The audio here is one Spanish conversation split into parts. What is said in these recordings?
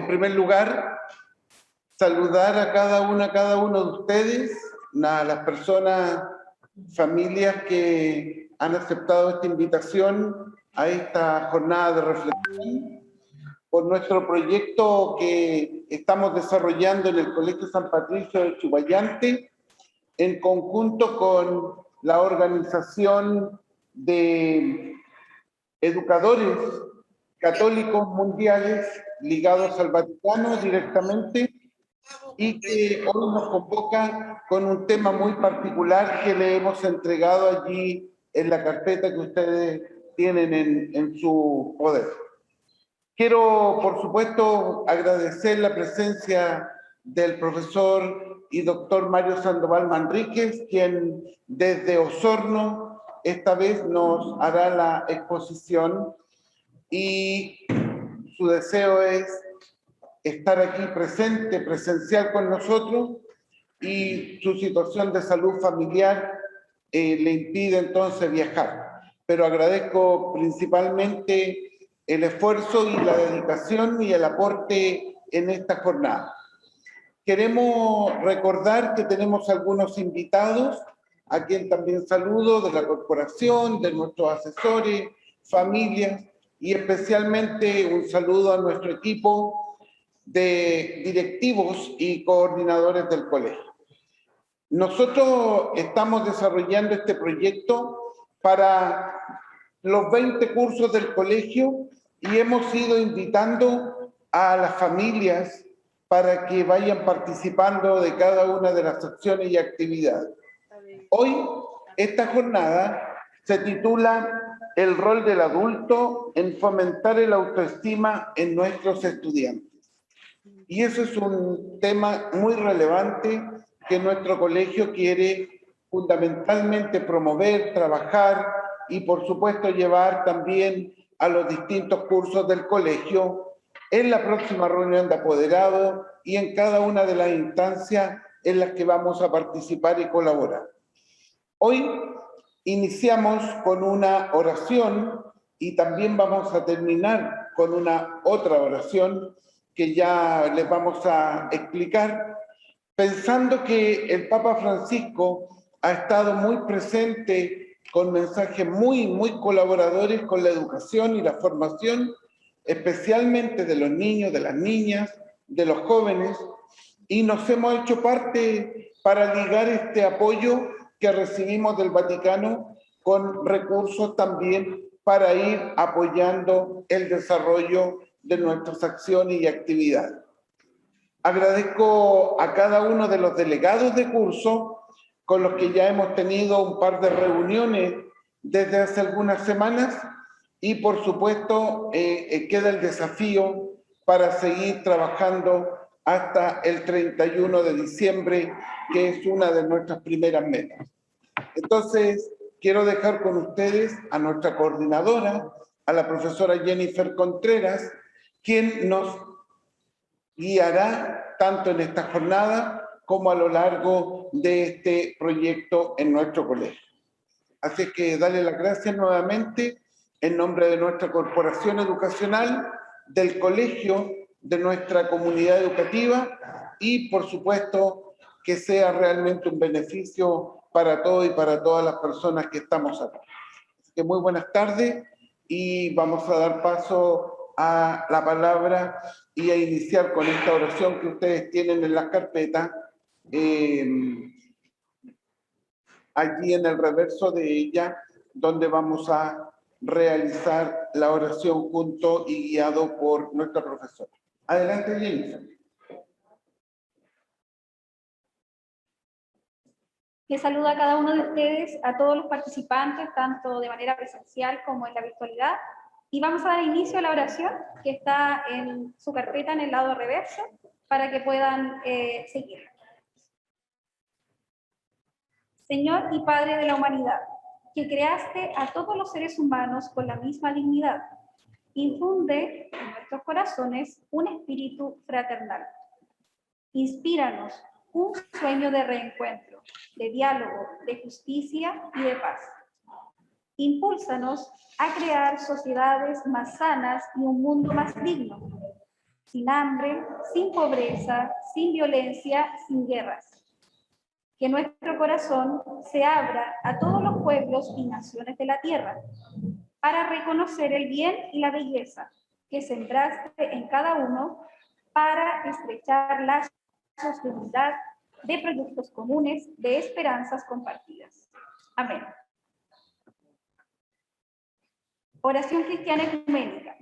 en primer lugar, saludar a cada uno de ustedes, a las personas, familias que han aceptado esta invitación a esta jornada de reflexión por nuestro proyecto que estamos desarrollando en el Colegio San Patricio de Chuballante, en conjunto con la Organización de Educadores Católicos Mundiales ligados al Vaticano directamente, y que hoy nos convoca con un tema muy particular que le hemos entregado allí en la carpeta que ustedes tienen en su poder. Quiero, por supuesto, agradecer la presencia del profesor y doctor Mario Sandoval Manríquez, quien desde Osorno esta vez nos hará la exposición, y su deseo es estar aquí presente, presencial con nosotros, y su situación de salud familiar le impide entonces viajar. Pero agradezco principalmente el esfuerzo y la dedicación y el aporte en esta jornada. Queremos recordar que tenemos algunos invitados, a quien también saludo, de la corporación, de nuestros asesores, familias, y especialmente un saludo a nuestro equipo de directivos y coordinadores del colegio. Nosotros estamos desarrollando este proyecto para los 20 cursos del colegio y hemos ido invitando a las familias para que vayan participando de cada una de las acciones y actividades. Hoy, esta jornada se titula El rol del adulto en fomentar el autoestima en nuestros estudiantes. Y eso es un tema muy relevante que nuestro colegio quiere fundamentalmente promover, trabajar y por supuesto llevar también a los distintos cursos del colegio en la próxima reunión de apoderados y en cada una de las instancias en las que vamos a participar y colaborar. Hoy iniciamos con una oración y también vamos a terminar con una otra oración que ya les vamos a explicar, pensando que el Papa Francisco ha estado muy presente con mensajes muy colaboradores con la educación y la formación, especialmente de los niños, de las niñas, de los jóvenes, y nos hemos hecho parte para ligar este apoyo que recibimos del Vaticano con recursos también para ir apoyando el desarrollo de nuestras acciones y actividades. Agradezco a cada uno de los delegados de curso con los que ya hemos tenido un par de reuniones desde hace algunas semanas, y por supuesto queda el desafío para seguir trabajando hasta el 31 de diciembre, que es una de nuestras primeras metas. Entonces, quiero dejar con ustedes a nuestra coordinadora, a la profesora Jennifer Contreras, quien nos guiará tanto en esta jornada como a lo largo de este proyecto en nuestro colegio. Así que darle las gracias nuevamente en nombre de nuestra corporación educacional, del colegio, de nuestra comunidad educativa, y por supuesto que sea realmente un beneficio para todos y para todas las personas que estamos aquí. Así que muy buenas tardes, y vamos a dar paso a la palabra y a iniciar con esta oración que ustedes tienen en las carpetas, allí en el reverso de ella, donde vamos a realizar la oración junto y guiado por nuestra profesora. Adelante, Jennifer. Les saluda a cada uno de ustedes, a todos los participantes, tanto de manera presencial como en la virtualidad. Y vamos a dar inicio a la oración que está en su carpeta en el lado reverso para que puedan seguir. Señor y Padre de la humanidad, que creaste a todos los seres humanos con la misma dignidad, infunde en nuestros corazones un espíritu fraternal. Inspíranos un sueño de reencuentro, de diálogo, de justicia y de paz. Impúlsanos a crear sociedades más sanas y un mundo más digno. sin hambre, sin pobreza, sin violencia, sin guerras. Que nuestro corazón se abra a todos los pueblos y naciones de la tierra, para reconocer el bien y la belleza que sembraste en cada uno, para estrechar lazos de unidad, de proyectos comunes, de esperanzas compartidas. Amén. Oración cristiana ecuménica.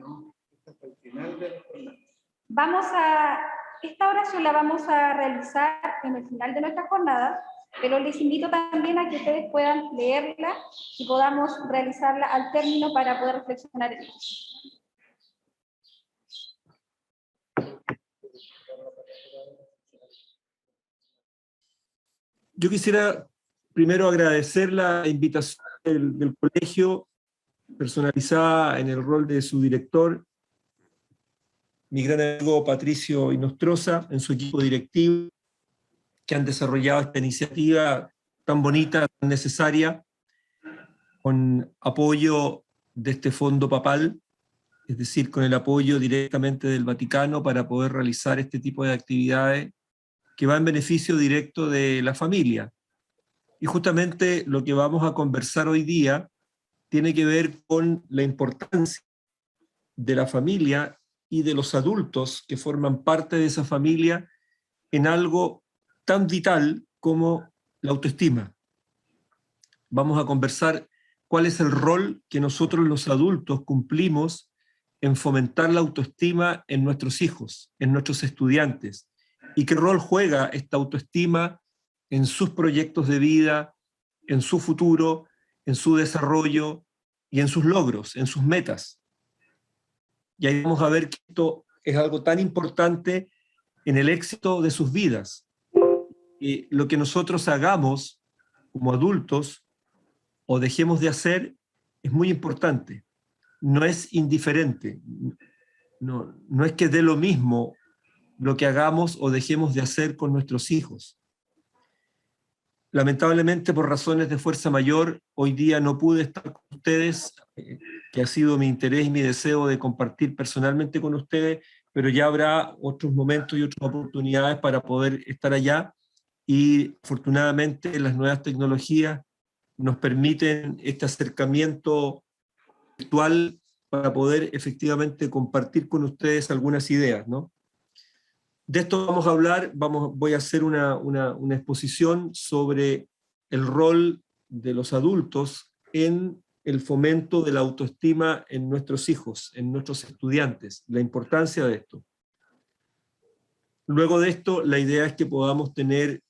Esta oración la vamos a realizar en el final de nuestra jornada, pero les invito también a que ustedes puedan leerla y podamos realizarla al término para poder reflexionar en ella. Yo quisiera primero agradecer la invitación del colegio, personalizada en el rol de su director, mi gran amigo Patricio Inostroza, en su equipo directivo, que han desarrollado esta iniciativa tan bonita, tan necesaria, con apoyo de este fondo papal, es decir, con el apoyo directamente del Vaticano para poder realizar este tipo de actividades que va en beneficio directo de la familia. Y justamente lo que vamos a conversar hoy día tiene que ver con la importancia de la familia y de los adultos que forman parte de esa familia en algo tan vital como la autoestima. Vamos a conversar cuál es el rol que nosotros los adultos cumplimos en fomentar la autoestima en nuestros hijos, en nuestros estudiantes, y qué rol juega esta autoestima en sus proyectos de vida, en su futuro, en su desarrollo y en sus logros, en sus metas. Y ahí vamos a ver que esto es algo tan importante en el éxito de sus vidas. Y lo que nosotros hagamos como adultos o dejemos de hacer es muy importante. No es indiferente. No es que dé lo mismo lo que hagamos o dejemos de hacer con nuestros hijos. Lamentablemente, por razones de fuerza mayor, hoy día no pude estar con ustedes, que ha sido mi interés y mi deseo de compartir personalmente con ustedes, pero ya habrá otros momentos y otras oportunidades para poder estar allá, y afortunadamente las nuevas tecnologías nos permiten este acercamiento virtual para poder efectivamente compartir con ustedes algunas ideas, ¿no? De esto vamos a hablar, voy a hacer una exposición sobre el rol de los adultos en el fomento de la autoestima en nuestros hijos, en nuestros estudiantes, la importancia de esto. Luego de esto, la idea es que podamos tener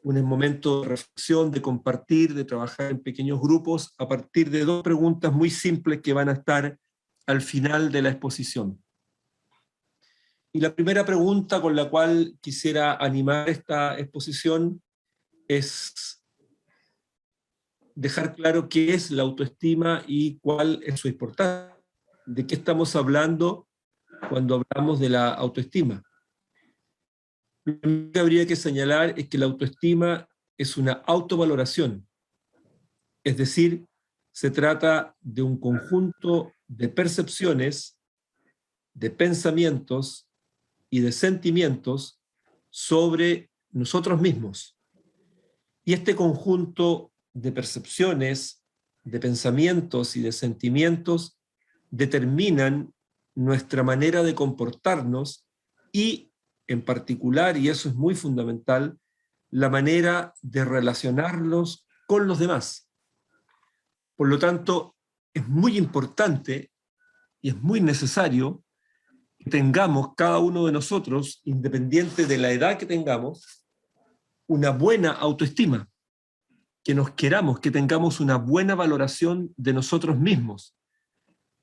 un momento de reflexión, de compartir, de trabajar en pequeños grupos a partir de dos preguntas muy simples que van a estar al final de la exposición. Y la primera pregunta con la cual quisiera animar esta exposición es dejar claro qué es la autoestima y cuál es su importancia. ¿De qué estamos hablando cuando hablamos de la autoestima? Lo primero que habría que señalar es que la autoestima es una autovaloración. Es decir, se trata de un conjunto de percepciones, de pensamientos y de sentimientos sobre nosotros mismos. Y este conjunto de percepciones, de pensamientos y de sentimientos determinan nuestra manera de comportarnos y, en particular, y eso es muy fundamental, la manera de relacionarnos con los demás. Por lo tanto, es muy importante y es muy necesario que tengamos cada uno de nosotros, independiente de la edad que tengamos, una buena autoestima, que nos queramos, que tengamos una buena valoración de nosotros mismos.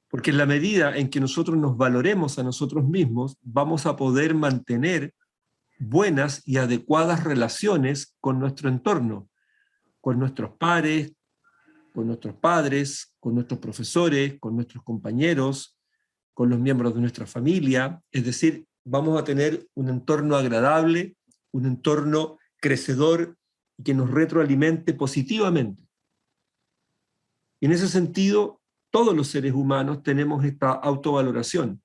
Porque en la medida en que nosotros nos valoremos a nosotros mismos, vamos a poder mantener buenas y adecuadas relaciones con nuestro entorno, con nuestros pares, con nuestros padres, con nuestros profesores, con nuestros compañeros, con los miembros de nuestra familia. Es decir, vamos a tener un entorno agradable, un entorno crecedor y que nos retroalimente positivamente. Y en ese sentido, todos los seres humanos tenemos esta autovaloración.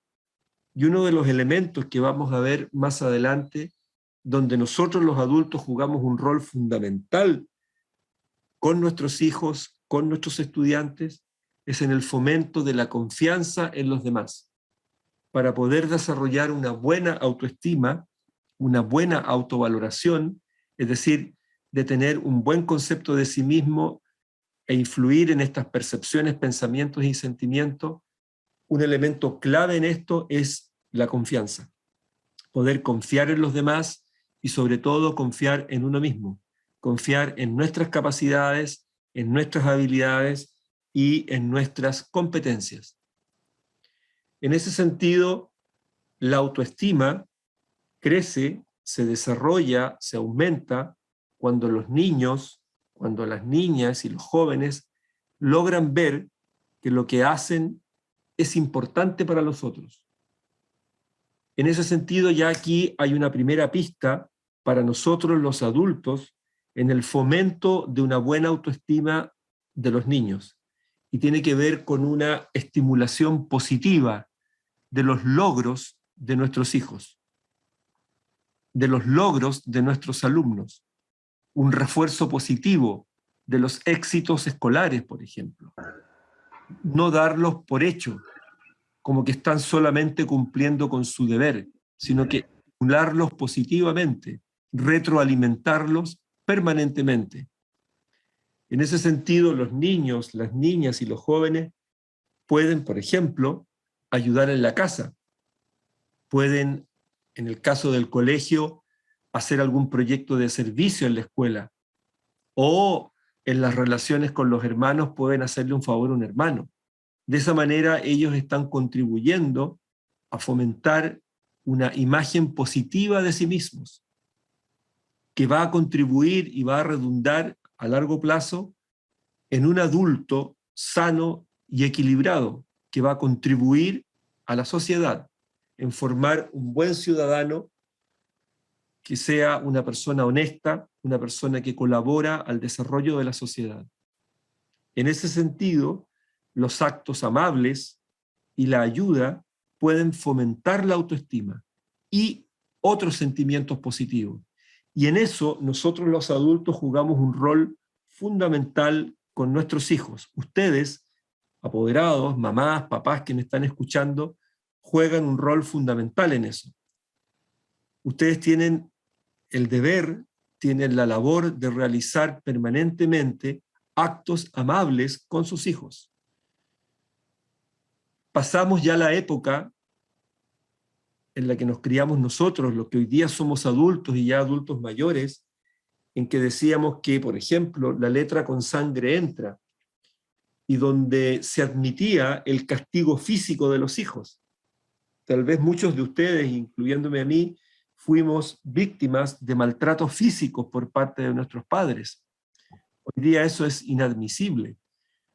Y uno de los elementos que vamos a ver más adelante, donde nosotros los adultos jugamos un rol fundamental con nuestros hijos, con nuestros estudiantes, es en el fomento de la confianza en los demás, para poder desarrollar una buena autoestima, una buena autovaloración, es decir, de tener un buen concepto de sí mismo e influir en estas percepciones, pensamientos y sentimientos. Un elemento clave en esto es la confianza. Poder confiar en los demás y sobre todo confiar en uno mismo. Confiar en nuestras capacidades, en nuestras habilidades y en nuestras competencias. En ese sentido, la autoestima crece, se desarrolla, se aumenta cuando los niños, cuando las niñas y los jóvenes logran ver que lo que hacen es importante para los otros. En ese sentido, ya aquí hay una primera pista para nosotros los adultos en el fomento de una buena autoestima de los niños, y tiene que ver con una estimulación positiva de los logros de nuestros hijos, de los logros de nuestros alumnos, un refuerzo positivo de los éxitos escolares, por ejemplo. No darlos por hecho, como que están solamente cumpliendo con su deber, sino que estimularlos positivamente, retroalimentarlos permanentemente. En ese sentido, los niños, las niñas y los jóvenes pueden, por ejemplo, ayudar en la casa. Pueden, en el caso del colegio, hacer algún proyecto de servicio en la escuela. O en las relaciones con los hermanos pueden hacerle un favor a un hermano. De esa manera ellos están contribuyendo a fomentar una imagen positiva de sí mismos, que va a contribuir y va a redundar a largo plazo en un adulto sano y equilibrado, que va a contribuir a la sociedad, en formar un buen ciudadano que sea una persona honesta, una persona que colabora al desarrollo de la sociedad. En ese sentido, los actos amables y la ayuda pueden fomentar la autoestima y otros sentimientos positivos. Y en eso nosotros los adultos jugamos un rol fundamental con nuestros hijos. Ustedes, apoderados, mamás, papás que me están escuchando, juegan un rol fundamental en eso. Ustedes tienen el deber, tienen la labor de realizar permanentemente actos amables con sus hijos. Pasamos ya la época en la que nos criamos nosotros, los que hoy día somos adultos y ya adultos mayores, en que decíamos que, por ejemplo, la letra con sangre entra, y donde se admitía el castigo físico de los hijos. Tal vez muchos de ustedes, incluyéndome a mí, fuimos víctimas de maltratos físicos por parte de nuestros padres. Hoy día eso es inadmisible.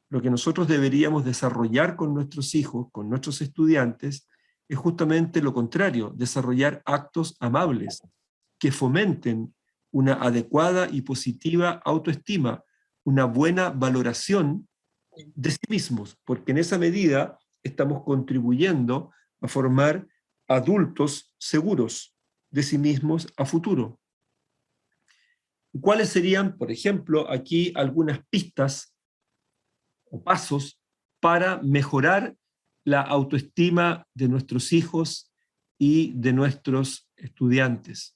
Lo que nosotros deberíamos desarrollar con nuestros hijos, con nuestros estudiantes, es justamente lo contrario, desarrollar actos amables que fomenten una adecuada y positiva autoestima, una buena valoración de sí mismos, porque en esa medida estamos contribuyendo a formar adultos seguros de sí mismos a futuro. ¿Cuáles serían, por ejemplo, aquí algunas pistas o pasos para mejorar la autoestima de nuestros hijos y de nuestros estudiantes?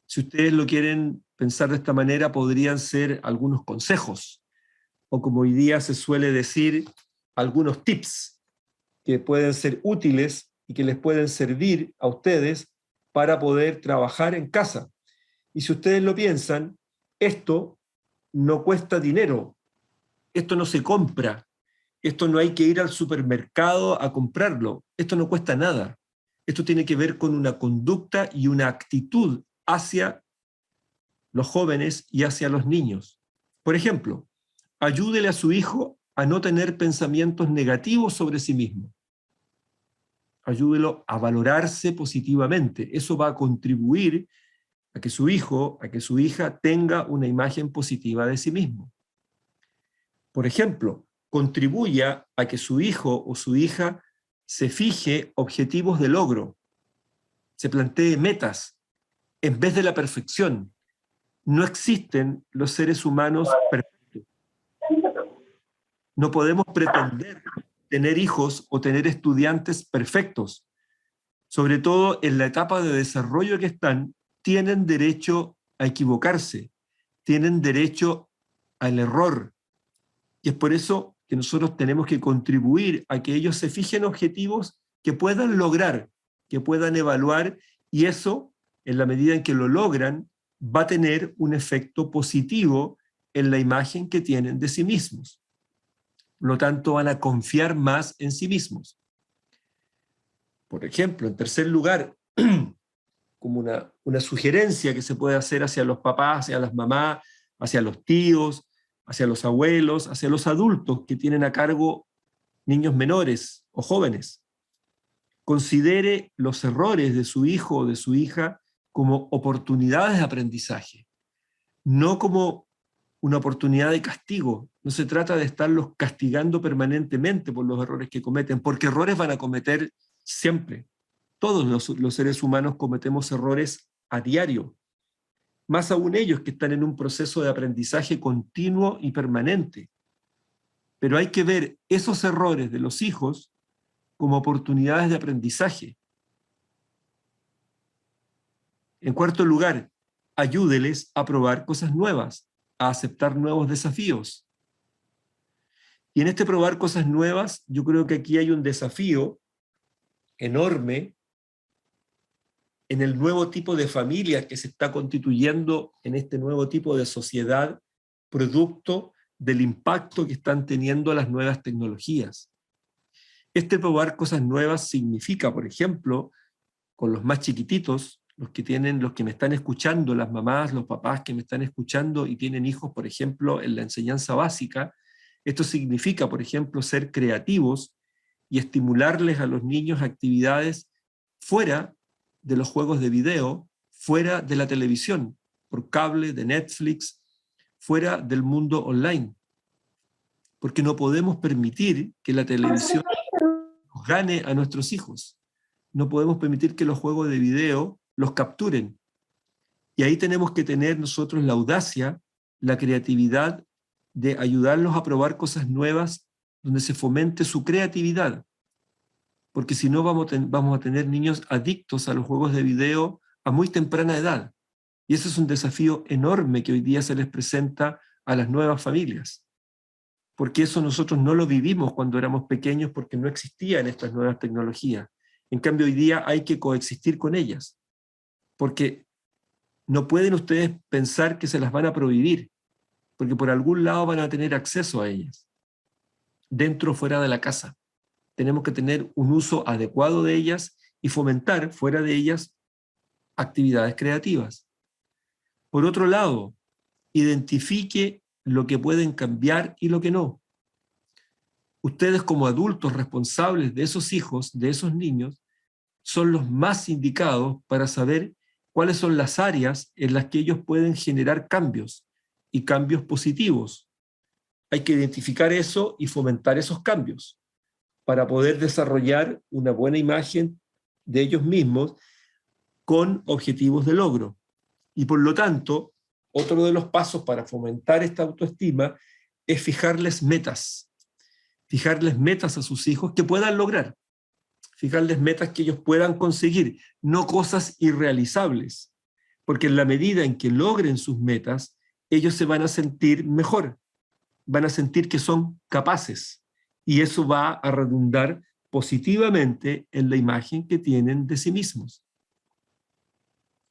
Si ustedes lo quieren pensar de esta manera, podrían ser algunos consejos, o como hoy día se suele decir, algunos tips que pueden ser útiles y que les pueden servir a ustedes para poder trabajar en casa. Y si ustedes lo piensan, esto no cuesta dinero, esto no se compra, esto no hay que ir al supermercado a comprarlo, esto no cuesta nada. Esto tiene que ver con una conducta y una actitud hacia los jóvenes y hacia los niños. Por ejemplo, ayúdele a su hijo a no tener pensamientos negativos sobre sí mismo. Ayúdelo a valorarse positivamente. Eso va a contribuir a que su hijo, a que su hija tenga una imagen positiva de sí mismo. Por ejemplo, contribuya a que su hijo o su hija se fije objetivos de logro, se plantee metas, en vez de la perfección. No existen los seres humanos perfectos. No podemos pretender tener hijos o tener estudiantes perfectos. Sobre todo en la etapa de desarrollo que están, tienen derecho a equivocarse, tienen derecho al error. Y es por eso que nosotros tenemos que contribuir a que ellos se fijen objetivos que puedan lograr, que puedan evaluar, y eso, en la medida en que lo logran, va a tener un efecto positivo en la imagen que tienen de sí mismos. Por lo tanto, van a confiar más en sí mismos. Por ejemplo, en tercer lugar, como una sugerencia que se puede hacer hacia los papás, hacia las mamás, hacia los tíos, hacia los abuelos, hacia los adultos que tienen a cargo niños menores o jóvenes. Considere los errores de su hijo o de su hija como oportunidades de aprendizaje, no como una oportunidad de castigo. No se trata de estarlos castigando permanentemente por los errores que cometen, porque errores van a cometer siempre. Todos los seres humanos cometemos errores a diario. Más aún ellos que están en un proceso de aprendizaje continuo y permanente. Pero hay que ver esos errores de los hijos como oportunidades de aprendizaje. En cuarto lugar, ayúdeles a probar cosas nuevas, a aceptar nuevos desafíos. Y en este probar cosas nuevas, yo creo que aquí hay un desafío enorme en el nuevo tipo de familia que se está constituyendo en este nuevo tipo de sociedad, producto del impacto que están teniendo las nuevas tecnologías. Este probar cosas nuevas significa, por ejemplo, con los más chiquititos, los que me están escuchando, las mamás, los papás que me están escuchando y tienen hijos, por ejemplo, en la enseñanza básica, esto significa, por ejemplo, ser creativos y estimularles a los niños actividades fuera de los juegos de video, fuera de la televisión, por cable, de Netflix, fuera del mundo online. Porque no podemos permitir que la televisión nos gane a nuestros hijos. No podemos permitir que los juegos de video los capturen. Y ahí tenemos que tener nosotros la audacia, la creatividad de ayudarlos a probar cosas nuevas donde se fomente su creatividad. Porque si no vamos a tener niños adictos a los juegos de video a muy temprana edad. Y ese es un desafío enorme que hoy día se les presenta a las nuevas familias. Porque eso nosotros no lo vivimos cuando éramos pequeños porque no existían estas nuevas tecnologías. En cambio, hoy día hay que coexistir con ellas. Porque no pueden ustedes pensar que se las van a prohibir, porque por algún lado van a tener acceso a ellas, dentro o fuera de la casa. Tenemos que tener un uso adecuado de ellas y fomentar fuera de ellas actividades creativas. Por otro lado, identifique lo que pueden cambiar y lo que no. Ustedes como adultos responsables de esos hijos, de esos niños, son los más indicados para saber cuáles son las áreas en las que ellos pueden generar cambios y cambios positivos. Hay que identificar eso y fomentar esos cambios para poder desarrollar una buena imagen de ellos mismos con objetivos de logro. Y por lo tanto, otro de los pasos para fomentar esta autoestima es fijarles metas a sus hijos que puedan lograr, fijarles metas que ellos puedan conseguir, no cosas irrealizables, porque en la medida en que logren sus metas, ellos se van a sentir mejor, van a sentir que son capaces, y eso va a redundar positivamente en la imagen que tienen de sí mismos.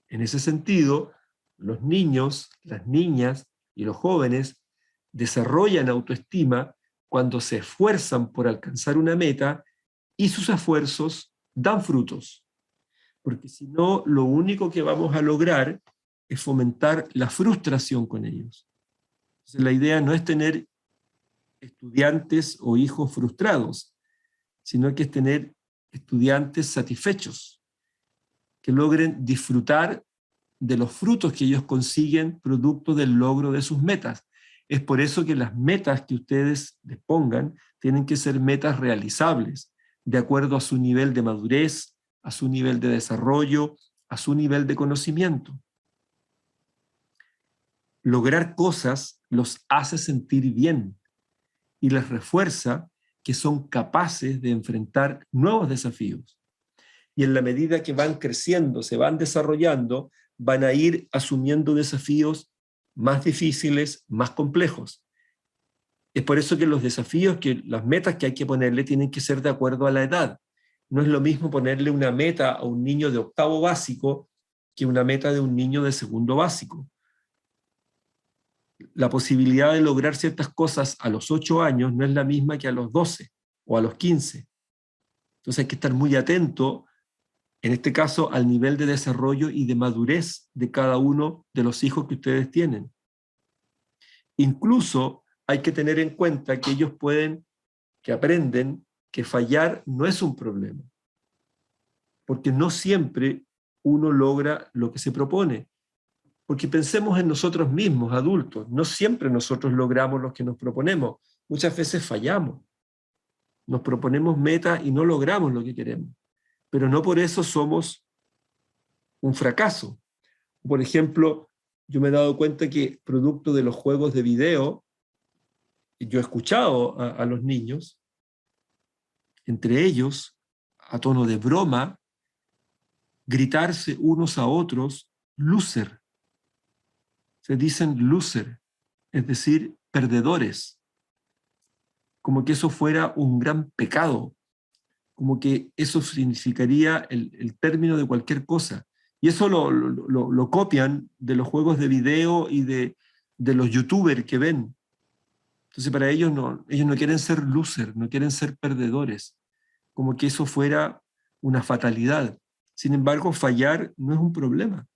En ese sentido, los niños, las niñas y los jóvenes desarrollan autoestima cuando se esfuerzan por alcanzar una meta y sus esfuerzos dan frutos. Porque si no, lo único que vamos a lograr es fomentar la frustración con ellos. Entonces, la idea no es tener estudiantes o hijos frustrados, sino que es tener estudiantes satisfechos, que logren disfrutar de los frutos que ellos consiguen producto del logro de sus metas. Es por eso que las metas que ustedes les pongan tienen que ser metas realizables, de acuerdo a su nivel de madurez, a su nivel de desarrollo, a su nivel de conocimiento. Lograr cosas los hace sentir bien y les refuerza que son capaces de enfrentar nuevos desafíos. Y en la medida que van creciendo, se van desarrollando, van a ir asumiendo desafíos más difíciles, más complejos. Es por eso que los desafíos, que las metas que hay que ponerle tienen que ser de acuerdo a la edad. No es lo mismo ponerle una meta a un niño de octavo básico que una meta de un niño de segundo básico. La posibilidad de lograr ciertas cosas a los 8 años no es la misma que a los 12 o a los 15. Entonces hay que estar muy atento, en este caso, al nivel de desarrollo y de madurez de cada uno de los hijos que ustedes tienen. Incluso hay que tener en cuenta que ellos que aprenden que fallar no es un problema, porque no siempre uno logra lo que se propone. Porque pensemos en nosotros mismos, adultos, no siempre nosotros logramos lo que nos proponemos, muchas veces fallamos. Nos proponemos metas y no logramos lo que queremos, pero no por eso somos un fracaso. Por ejemplo, yo me he dado cuenta que producto de los juegos de video, yo he escuchado a los niños, entre ellos, a tono de broma, gritarse unos a otros, loser. Se dicen loser, es decir, perdedores. Como que eso fuera un gran pecado, como que eso significaría el término de cualquier cosa. Y eso lo copian de los juegos de video y de los youtubers que ven. Entonces para ellos no quieren ser loser, no quieren ser perdedores, como que eso fuera una fatalidad. Sin embargo, fallar no es un problema.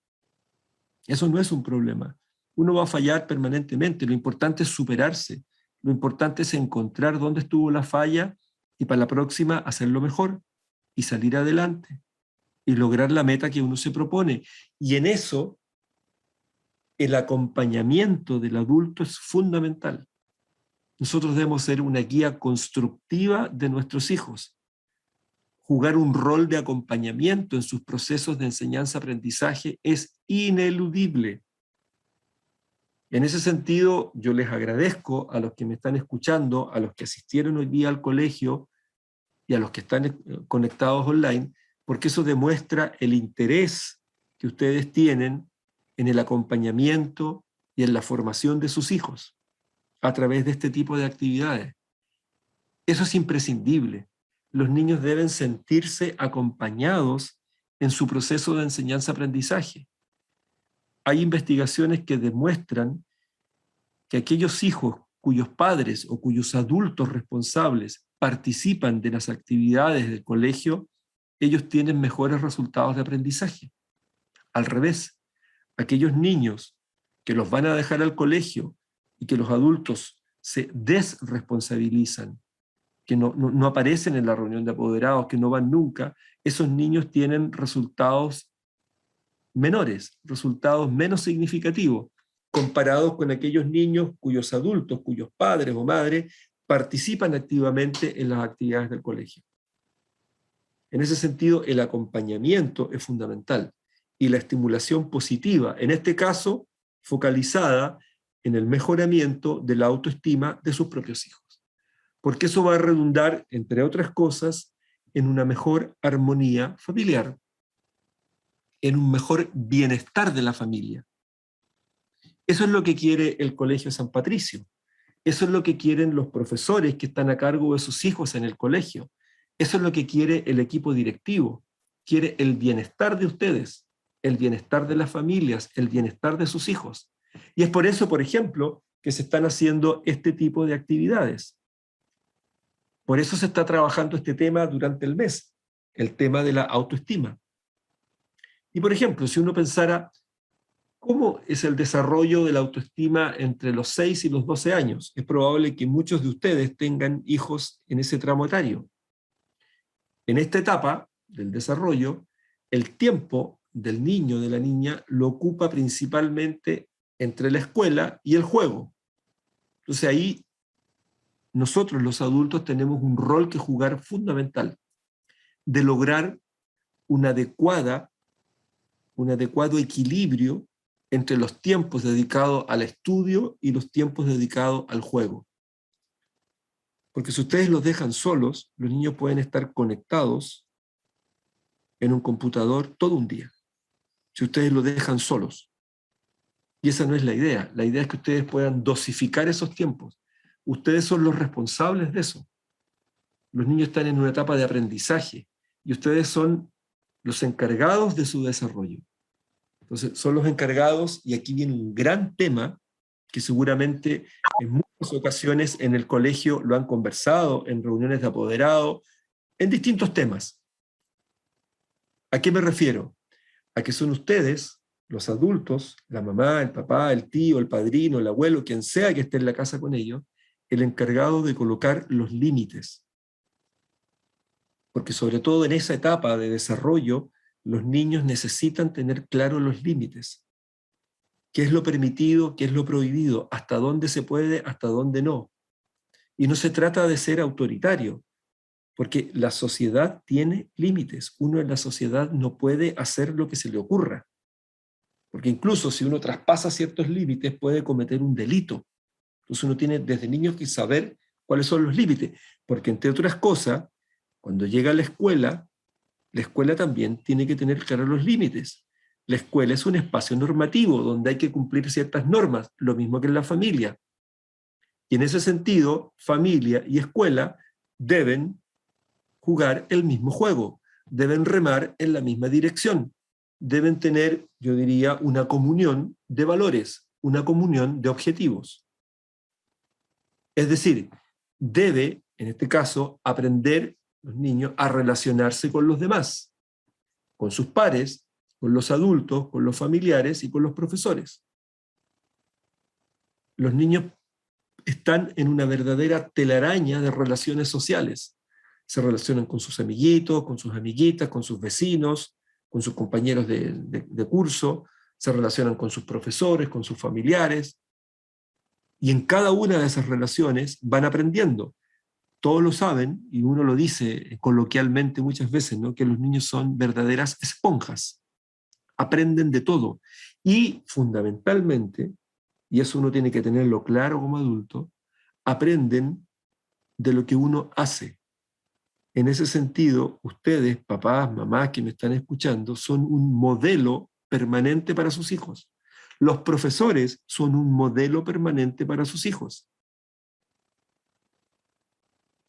Eso no es un problema. Uno va a fallar permanentemente, lo importante es superarse, lo importante es encontrar dónde estuvo la falla y para la próxima hacerlo mejor y salir adelante y lograr la meta que uno se propone. Y en eso, el acompañamiento del adulto es fundamental. Nosotros debemos ser una guía constructiva de nuestros hijos, jugar un rol de acompañamiento en sus procesos de enseñanza-aprendizaje es ineludible. En ese sentido, yo les agradezco a los que me están escuchando, a los que asistieron hoy día al colegio y a los que están conectados online, porque eso demuestra el interés que ustedes tienen en el acompañamiento y en la formación de sus hijos a través de este tipo de actividades. Eso es imprescindible. Los niños deben sentirse acompañados en su proceso de enseñanza-aprendizaje. Hay investigaciones que demuestran que aquellos hijos cuyos padres o cuyos adultos responsables participan de las actividades del colegio, ellos tienen mejores resultados de aprendizaje. Al revés, aquellos niños que los van a dejar al colegio y que los adultos se desresponsabilizan, que no aparecen en la reunión de apoderados, que no van nunca, esos niños tienen resultados menores, resultados menos significativos, comparados con aquellos niños cuyos adultos, cuyos padres o madres participan activamente en las actividades del colegio. En ese sentido, el acompañamiento es fundamental y la estimulación positiva, en este caso, focalizada en el mejoramiento de la autoestima de sus propios hijos. Porque eso va a redundar, entre otras cosas, en una mejor armonía familiar, en un mejor bienestar de la familia. Eso es lo que quiere el Colegio San Patricio. Eso es lo que quieren los profesores que están a cargo de sus hijos en el colegio. Eso es lo que quiere el equipo directivo. Quiere el bienestar de ustedes, el bienestar de las familias, el bienestar de sus hijos. Y es por eso, por ejemplo, que se están haciendo este tipo de actividades. Por eso se está trabajando este tema durante el mes, el tema de la autoestima. Y por ejemplo, si uno pensara, ¿cómo es el desarrollo de la autoestima entre los 6 y los 12 años? Es probable que muchos de ustedes tengan hijos en ese tramo etario. En esta etapa del desarrollo, el tiempo del niño o de la niña lo ocupa principalmente entre la escuela y el juego. Entonces ahí nosotros los adultos tenemos un rol que jugar fundamental. de lograr un adecuado equilibrio entre los tiempos dedicados al estudio y los tiempos dedicados al juego. Porque si ustedes los dejan solos, los niños pueden estar conectados en un computador todo un día. Si ustedes los dejan solos. Y esa no es la idea. La idea es que ustedes puedan dosificar esos tiempos. Ustedes son los responsables de eso. Los niños están en una etapa de aprendizaje y ustedes son los encargados de su desarrollo. Entonces, son los encargados, y aquí viene un gran tema que seguramente en muchas ocasiones en el colegio lo han conversado, en reuniones de apoderados, en distintos temas. ¿A qué me refiero? A que son ustedes, los adultos, la mamá, el papá, el tío, el padrino, el abuelo, quien sea que esté en la casa con ellos, el encargado de colocar los límites. Porque sobre todo en esa etapa de desarrollo, los niños necesitan tener claros los límites. ¿Qué es lo permitido? ¿Qué es lo prohibido? ¿Hasta dónde se puede? ¿Hasta dónde no? Y no se trata de ser autoritario, porque la sociedad tiene límites. Uno en la sociedad no puede hacer lo que se le ocurra. Porque incluso si uno traspasa ciertos límites puede cometer un delito. Entonces uno tiene desde niño que saber cuáles son los límites. Porque entre otras cosas, cuando llega a la escuela también tiene que tener claros los límites. La escuela es un espacio normativo donde hay que cumplir ciertas normas, lo mismo que en la familia. Y en ese sentido, familia y escuela deben jugar el mismo juego, deben remar en la misma dirección, deben tener, yo diría, una comunión de valores, una comunión de objetivos. Es decir, debe, en este caso, aprender los niños a relacionarse con los demás, con sus pares, con los adultos, con los familiares y con los profesores. Los niños están en una verdadera telaraña de relaciones sociales. Se relacionan con sus amiguitos, con sus amiguitas, con sus vecinos, con sus compañeros de curso, se relacionan con sus profesores, con sus familiares, y en cada una de esas relaciones van aprendiendo. Todos lo saben, y uno lo dice coloquialmente muchas veces, ¿no? Que los niños son verdaderas esponjas, aprenden de todo, y fundamentalmente, y eso uno tiene que tenerlo claro como adulto, aprenden de lo que uno hace. En ese sentido, ustedes, papás, mamás que me están escuchando, son un modelo permanente para sus hijos. Los profesores son un modelo permanente para sus hijos.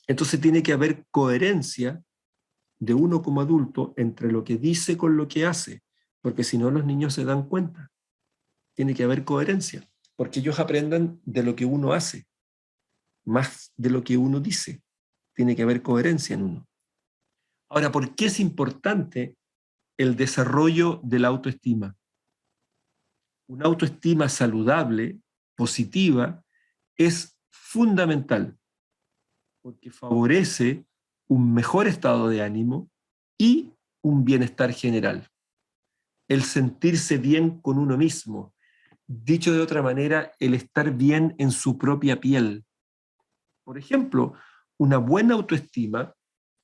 Entonces tiene que haber coherencia de uno como adulto entre lo que dice con lo que hace, porque si no los niños se dan cuenta. Tiene que haber coherencia, porque ellos aprendan de lo que uno hace, más de lo que uno dice. Tiene que haber coherencia en uno. Ahora, ¿por qué es importante el desarrollo de la autoestima? Una autoestima saludable, positiva, es fundamental, porque favorece un mejor estado de ánimo y un bienestar general. El sentirse bien con uno mismo, dicho de otra manera, el estar bien en su propia piel. Por ejemplo, una buena autoestima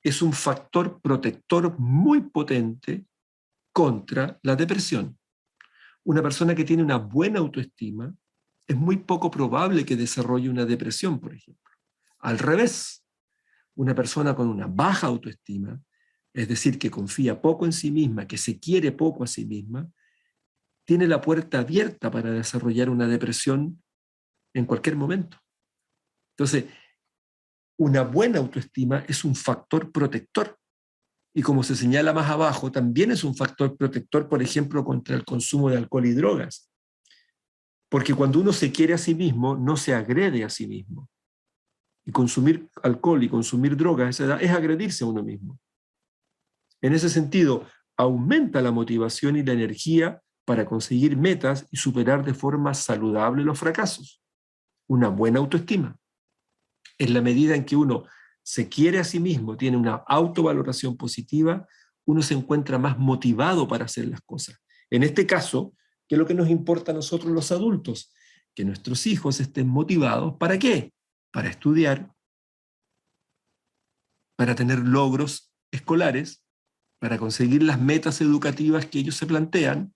es un factor protector muy potente contra la depresión. Una persona que tiene una buena autoestima es muy poco probable que desarrolle una depresión, por ejemplo. Al revés, una persona con una baja autoestima, es decir, que confía poco en sí misma, que se quiere poco a sí misma, tiene la puerta abierta para desarrollar una depresión en cualquier momento. Entonces, una buena autoestima es un factor protector. Y como se señala más abajo, también es un factor protector, por ejemplo, contra el consumo de alcohol y drogas. Porque cuando uno se quiere a sí mismo, no se agrede a sí mismo. Y consumir alcohol y consumir drogas a esa edad es agredirse a uno mismo. En ese sentido, aumenta la motivación y la energía para conseguir metas y superar de forma saludable los fracasos. Una buena autoestima. En la medida en que uno se quiere a sí mismo, tiene una autovaloración positiva, uno se encuentra más motivado para hacer las cosas. En este caso, ¿qué es lo que nos importa a nosotros los adultos? Que nuestros hijos estén motivados, ¿para qué? Para estudiar, para tener logros escolares para conseguir las metas educativas que ellos se plantean,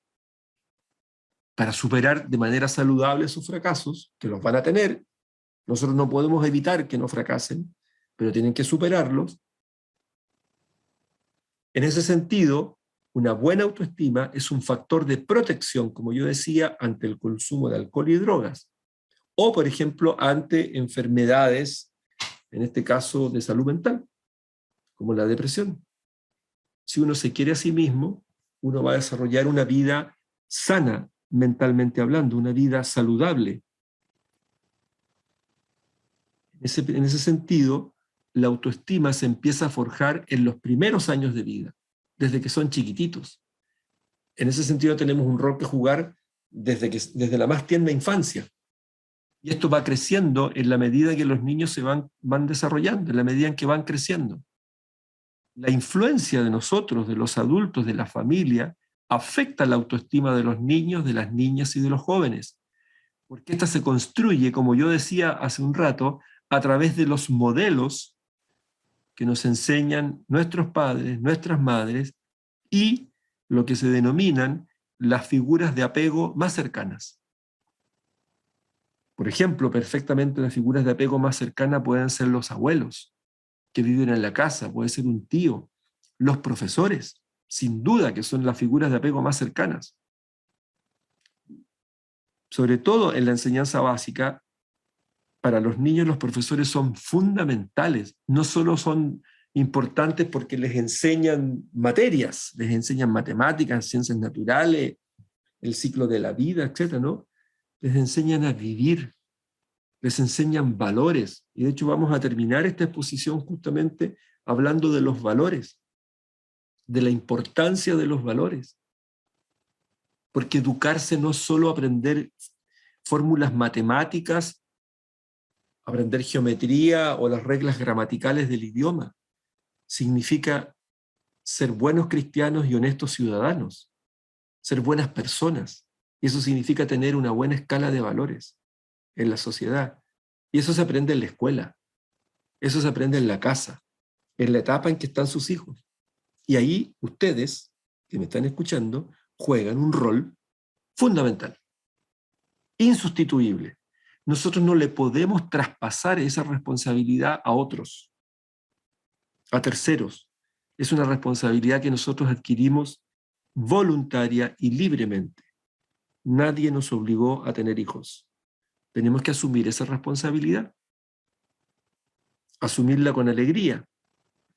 para superar de manera saludable sus fracasos, que los van a tener. Nosotros no podemos evitar que no fracasen, pero tienen que superarlos. En ese sentido, una buena autoestima es un factor de protección, como yo decía, ante el consumo de alcohol y drogas, o, por ejemplo, ante enfermedades, en este caso de salud mental, como la depresión. Si uno se quiere a sí mismo, uno va a desarrollar una vida sana, mentalmente hablando, una vida saludable. En ese sentido, la autoestima se empieza a forjar en los primeros años de vida, desde que son chiquititos. En ese sentido tenemos un rol que jugar desde la más tierna infancia. Y esto va creciendo en la medida que los niños se van desarrollando, en la medida en que van creciendo. La influencia de nosotros, de los adultos, de la familia, afecta la autoestima de los niños, de las niñas y de los jóvenes, porque esta se construye, como yo decía hace un rato, a través de los modelos que nos enseñan nuestros padres, nuestras madres, y lo que se denominan las figuras de apego más cercanas. Por ejemplo, perfectamente las figuras de apego más cercanas pueden ser los abuelos que viven en la casa, puede ser un tío, los profesores, sin duda que son las figuras de apego más cercanas. Sobre todo en la enseñanza básica, para los niños los profesores son fundamentales, no solo son importantes porque les enseñan materias, les enseñan matemáticas, ciencias naturales, el ciclo de la vida, etc., ¿no? Les enseñan a vivir, les enseñan valores, y de hecho vamos a terminar esta exposición justamente hablando de los valores, de la importancia de los valores, porque educarse no es solo aprender fórmulas matemáticas, aprender geometría o las reglas gramaticales del idioma, significa ser buenos cristianos y honestos ciudadanos, ser buenas personas, y eso significa tener una buena escala de valores en la sociedad. Y eso se aprende en la escuela, eso se aprende en la casa, en la etapa en que están sus hijos. Y ahí ustedes, que me están escuchando, juegan un rol fundamental, insustituible. Nosotros no le podemos traspasar esa responsabilidad a otros, a terceros. Es una responsabilidad que nosotros adquirimos voluntaria y libremente. Nadie nos obligó a tener hijos. Tenemos que asumir esa responsabilidad, asumirla con alegría,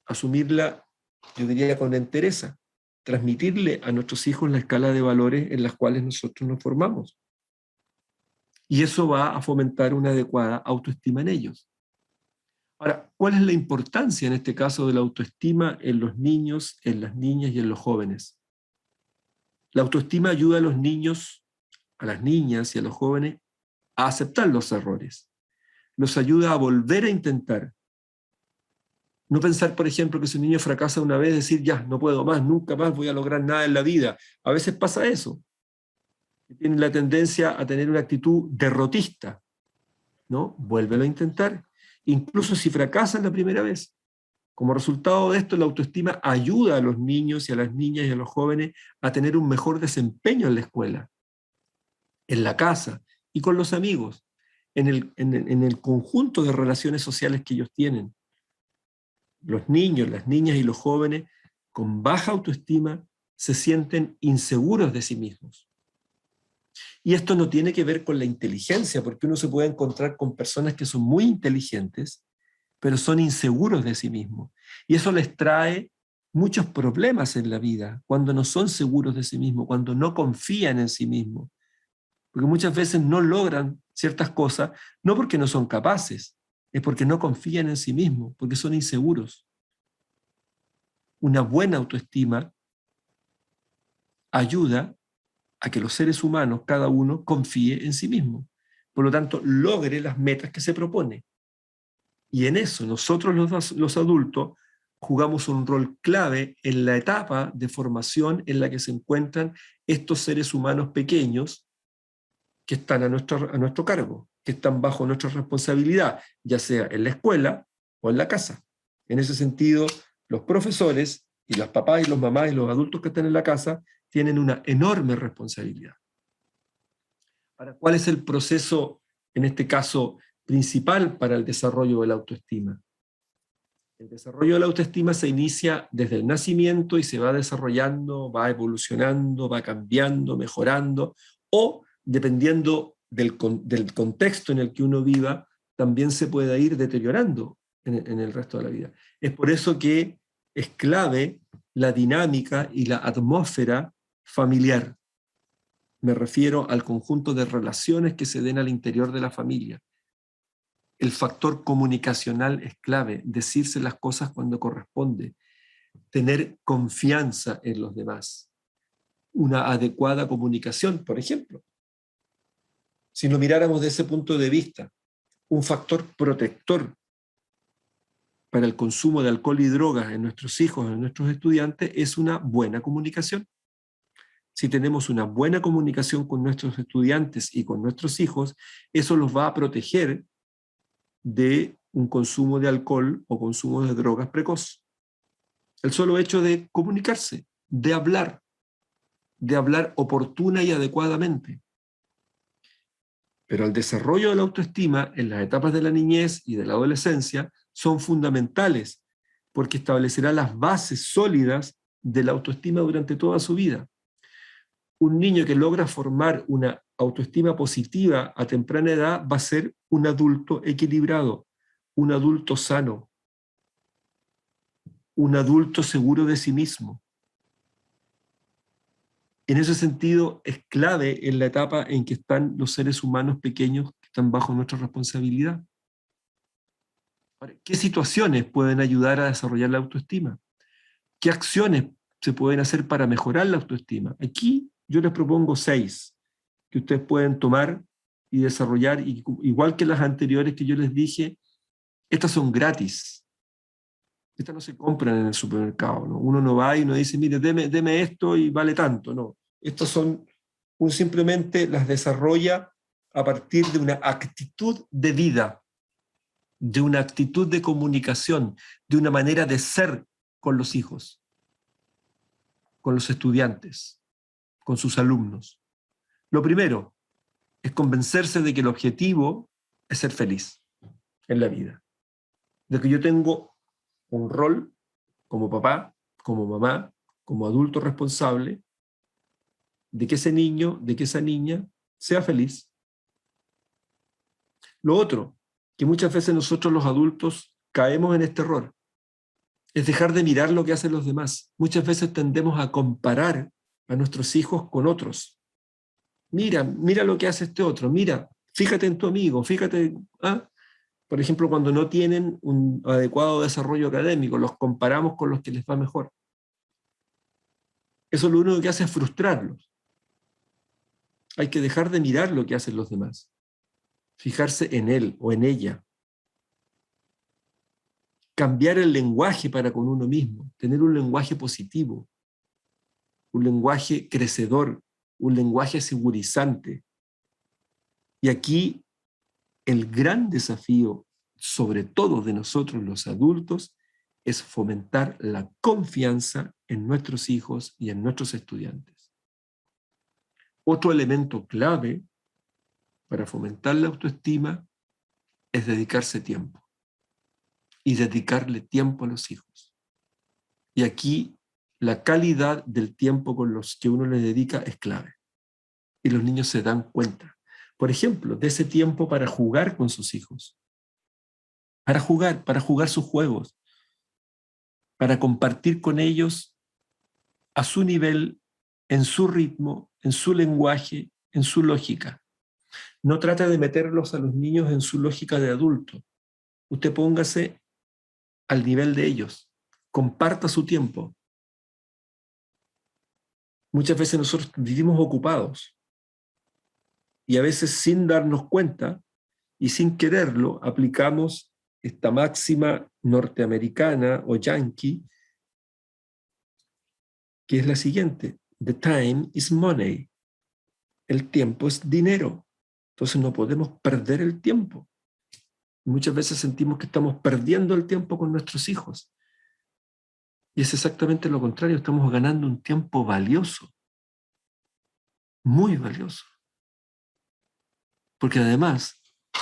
asumirla, yo diría, con entereza, transmitirle a nuestros hijos la escala de valores en las cuales nosotros nos formamos. Y eso va a fomentar una adecuada autoestima en ellos. Ahora, ¿cuál es la importancia en este caso de la autoestima en los niños, en las niñas y en los jóvenes? La autoestima ayuda a los niños, a las niñas y a los jóvenes a aceptar los errores. Los ayuda a volver a intentar. No pensar, por ejemplo, que si un niño fracasa una vez, decir, ya, no puedo más, nunca más voy a lograr nada en la vida. A veces pasa eso. Tienen la tendencia a tener una actitud derrotista, ¿no? Vuélvelo a intentar. Incluso si fracasan la primera vez. Como resultado de esto, la autoestima ayuda a los niños y a las niñas y a los jóvenes a tener un mejor desempeño en la escuela, en la casa y con los amigos, en el conjunto de relaciones sociales que ellos tienen. Los niños, las niñas y los jóvenes con baja autoestima se sienten inseguros de sí mismos. Y esto no tiene que ver con la inteligencia, porque uno se puede encontrar con personas que son muy inteligentes, pero son inseguros de sí mismos. Y eso les trae muchos problemas en la vida, cuando no son seguros de sí mismos, cuando no confían en sí mismos. Porque muchas veces no logran ciertas cosas, no porque no son capaces, es porque no confían en sí mismos, porque son inseguros. Una buena autoestima ayuda a que los seres humanos, cada uno, confíe en sí mismo. Por lo tanto, logre las metas que se propone. Y en eso nosotros los adultos jugamos un rol clave en la etapa de formación en la que se encuentran estos seres humanos pequeños que están a nuestro cargo, que están bajo nuestra responsabilidad, ya sea en la escuela o en la casa. En ese sentido, los profesores y las papás y los mamás y los adultos que están en la casa tienen una enorme responsabilidad. Ahora, ¿cuál es el proceso, en este caso, principal para el desarrollo de la autoestima? El desarrollo de la autoestima se inicia desde el nacimiento y se va desarrollando, va evolucionando, va cambiando, mejorando, o dependiendo del contexto en el que uno viva, también se puede ir deteriorando en el resto de la vida. Es por eso que es clave la dinámica y la atmósfera familiar. Me refiero al conjunto de relaciones que se den al interior de la familia. El factor comunicacional es clave, decirse las cosas cuando corresponde, tener confianza en los demás, una adecuada comunicación, por ejemplo. Si lo miráramos desde ese punto de vista, un factor protector para el consumo de alcohol y drogas en nuestros hijos, en nuestros estudiantes, es una buena comunicación. Si tenemos una buena comunicación con nuestros estudiantes y con nuestros hijos, eso los va a proteger de un consumo de alcohol o consumo de drogas precoz. El solo hecho de comunicarse, de hablar oportuna y adecuadamente. Pero el desarrollo de la autoestima en las etapas de la niñez y de la adolescencia son fundamentales porque establecerá las bases sólidas de la autoestima durante toda su vida. Un niño que logra formar una autoestima positiva a temprana edad va a ser un adulto equilibrado, un adulto sano, un adulto seguro de sí mismo. En ese sentido, es clave en la etapa en que están los seres humanos pequeños que están bajo nuestra responsabilidad. Ahora, ¿qué situaciones pueden ayudar a desarrollar la autoestima? ¿Qué acciones se pueden hacer para mejorar la autoestima? Aquí yo les propongo 6 que ustedes pueden tomar y desarrollar, y igual que las anteriores que yo les dije, estas son gratis. Estas no se compran en el supermercado, ¿no? Uno no va y no dice, mire, deme esto y vale tanto, no. Estas son, uno simplemente las desarrolla a partir de una actitud de vida, de una actitud de comunicación, de una manera de ser con los hijos, con los estudiantes, con sus alumnos. Lo primero es convencerse de que el objetivo es ser feliz en la vida, de que yo tengo un rol como papá, como mamá, como adulto responsable, de que ese niño, de que esa niña sea feliz. Lo otro, que muchas veces nosotros los adultos caemos en este error, es dejar de mirar lo que hacen los demás. Muchas veces tendemos a comparar a nuestros hijos con otros. Mira lo que hace este otro, mira, fíjate en tu amigo, fíjate, por ejemplo, cuando no tienen un adecuado desarrollo académico, los comparamos con los que les va mejor. Eso lo único que hace es frustrarlos. Hay que dejar de mirar lo que hacen los demás, fijarse en él o en ella. Cambiar el lenguaje para con uno mismo, tener un lenguaje positivo, un lenguaje crecedor, un lenguaje segurizante. Y aquí el gran desafío, sobre todo de nosotros los adultos, es fomentar la confianza en nuestros hijos y en nuestros estudiantes. Otro elemento clave para fomentar la autoestima es dedicarse tiempo. Y dedicarle tiempo a los hijos. Y aquí la calidad del tiempo con los que uno les dedica es clave. Y los niños se dan cuenta. Por ejemplo, de ese tiempo para jugar con sus hijos. Para jugar sus juegos. Para compartir con ellos a su nivel, en su ritmo, en su lenguaje, en su lógica. No trate de meterlos a los niños en su lógica de adulto. Usted póngase al nivel de ellos. Comparta su tiempo. Muchas veces nosotros vivimos ocupados y a veces sin darnos cuenta y sin quererlo aplicamos esta máxima norteamericana o yankee que es la siguiente: the time is money. El tiempo es dinero. Entonces no podemos perder el tiempo. Muchas veces sentimos que estamos perdiendo el tiempo con nuestros hijos. Y es exactamente lo contrario, estamos ganando un tiempo valioso, muy valioso. Porque además,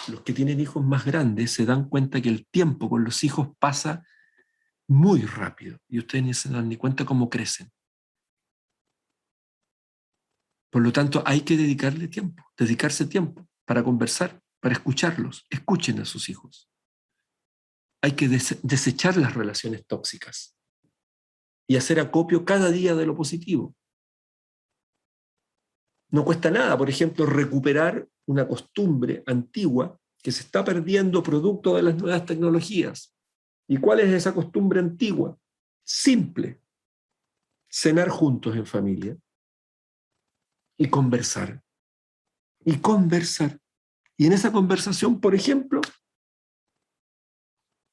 los que tienen hijos más grandes se dan cuenta que el tiempo con los hijos pasa muy rápido y ustedes ni se dan ni cuenta cómo crecen. Por lo tanto, hay que dedicarse tiempo para conversar, para escucharlos. Escuchen a sus hijos. Hay que desechar las relaciones tóxicas y hacer acopio cada día de lo positivo. No cuesta nada, por ejemplo, recuperar una costumbre antigua que se está perdiendo producto de las nuevas tecnologías. ¿Y cuál es esa costumbre antigua? Simple. Cenar juntos en familia y conversar. Y conversar. Y en esa conversación, por ejemplo,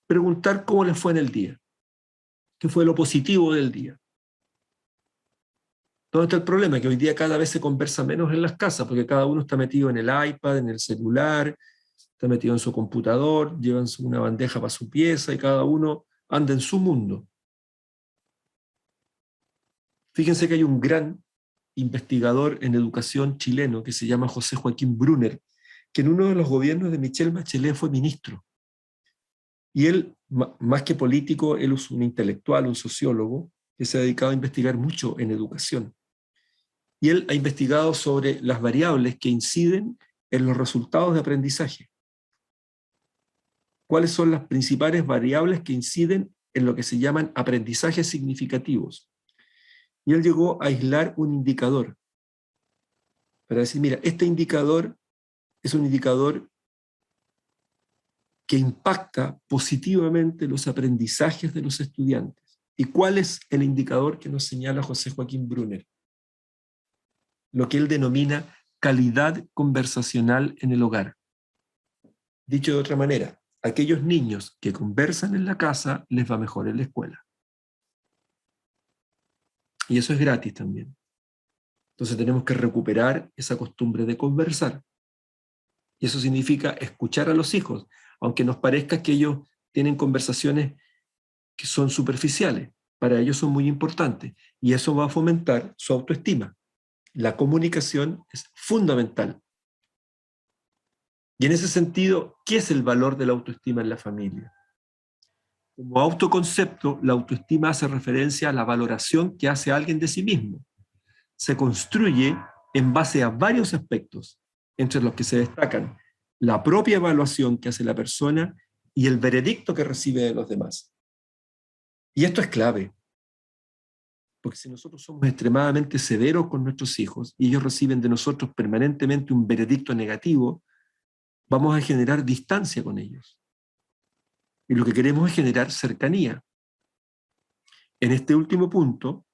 preguntar cómo les fue en el día. ¿Qué fue lo positivo del día? ¿Dónde está el problema? Que hoy día cada vez se conversa menos en las casas, porque cada uno está metido en el iPad, en el celular, está metido en su computador, llevan una bandeja para su pieza y cada uno anda en su mundo. Fíjense que hay un gran investigador en educación chileno que se llama José Joaquín Brunner, que en uno de los gobiernos de Michelle Bachelet fue ministro. Y él, más que político, él es un intelectual, un sociólogo, que se ha dedicado a investigar mucho en educación. Y él ha investigado sobre las variables que inciden en los resultados de aprendizaje. ¿Cuáles son las principales variables que inciden en lo que se llaman aprendizajes significativos? Y él llegó a aislar un indicador para decir, mira, este indicador es un indicador que impacta positivamente los aprendizajes de los estudiantes. ¿Y cuál es el indicador que nos señala José Joaquín Brunner? Lo que él denomina calidad conversacional en el hogar. Dicho de otra manera, aquellos niños que conversan en la casa les va mejor en la escuela. Y eso es gratis también. Entonces tenemos que recuperar esa costumbre de conversar. Y eso significa escuchar a los hijos, aunque nos parezca que ellos tienen conversaciones que son superficiales. Para ellos son muy importantes. Y eso va a fomentar su autoestima. La comunicación es fundamental. Y en ese sentido, ¿qué es el valor de la autoestima en la familia? Como autoconcepto, la autoestima hace referencia a la valoración que hace alguien de sí mismo. Se construye en base a varios aspectos, entre los que se destacan la propia evaluación que hace la persona y el veredicto que recibe de los demás. Y esto es clave, porque si nosotros somos extremadamente severos con nuestros hijos y ellos reciben de nosotros permanentemente un veredicto negativo, vamos a generar distancia con ellos. Y lo que queremos es generar cercanía. En este último punto,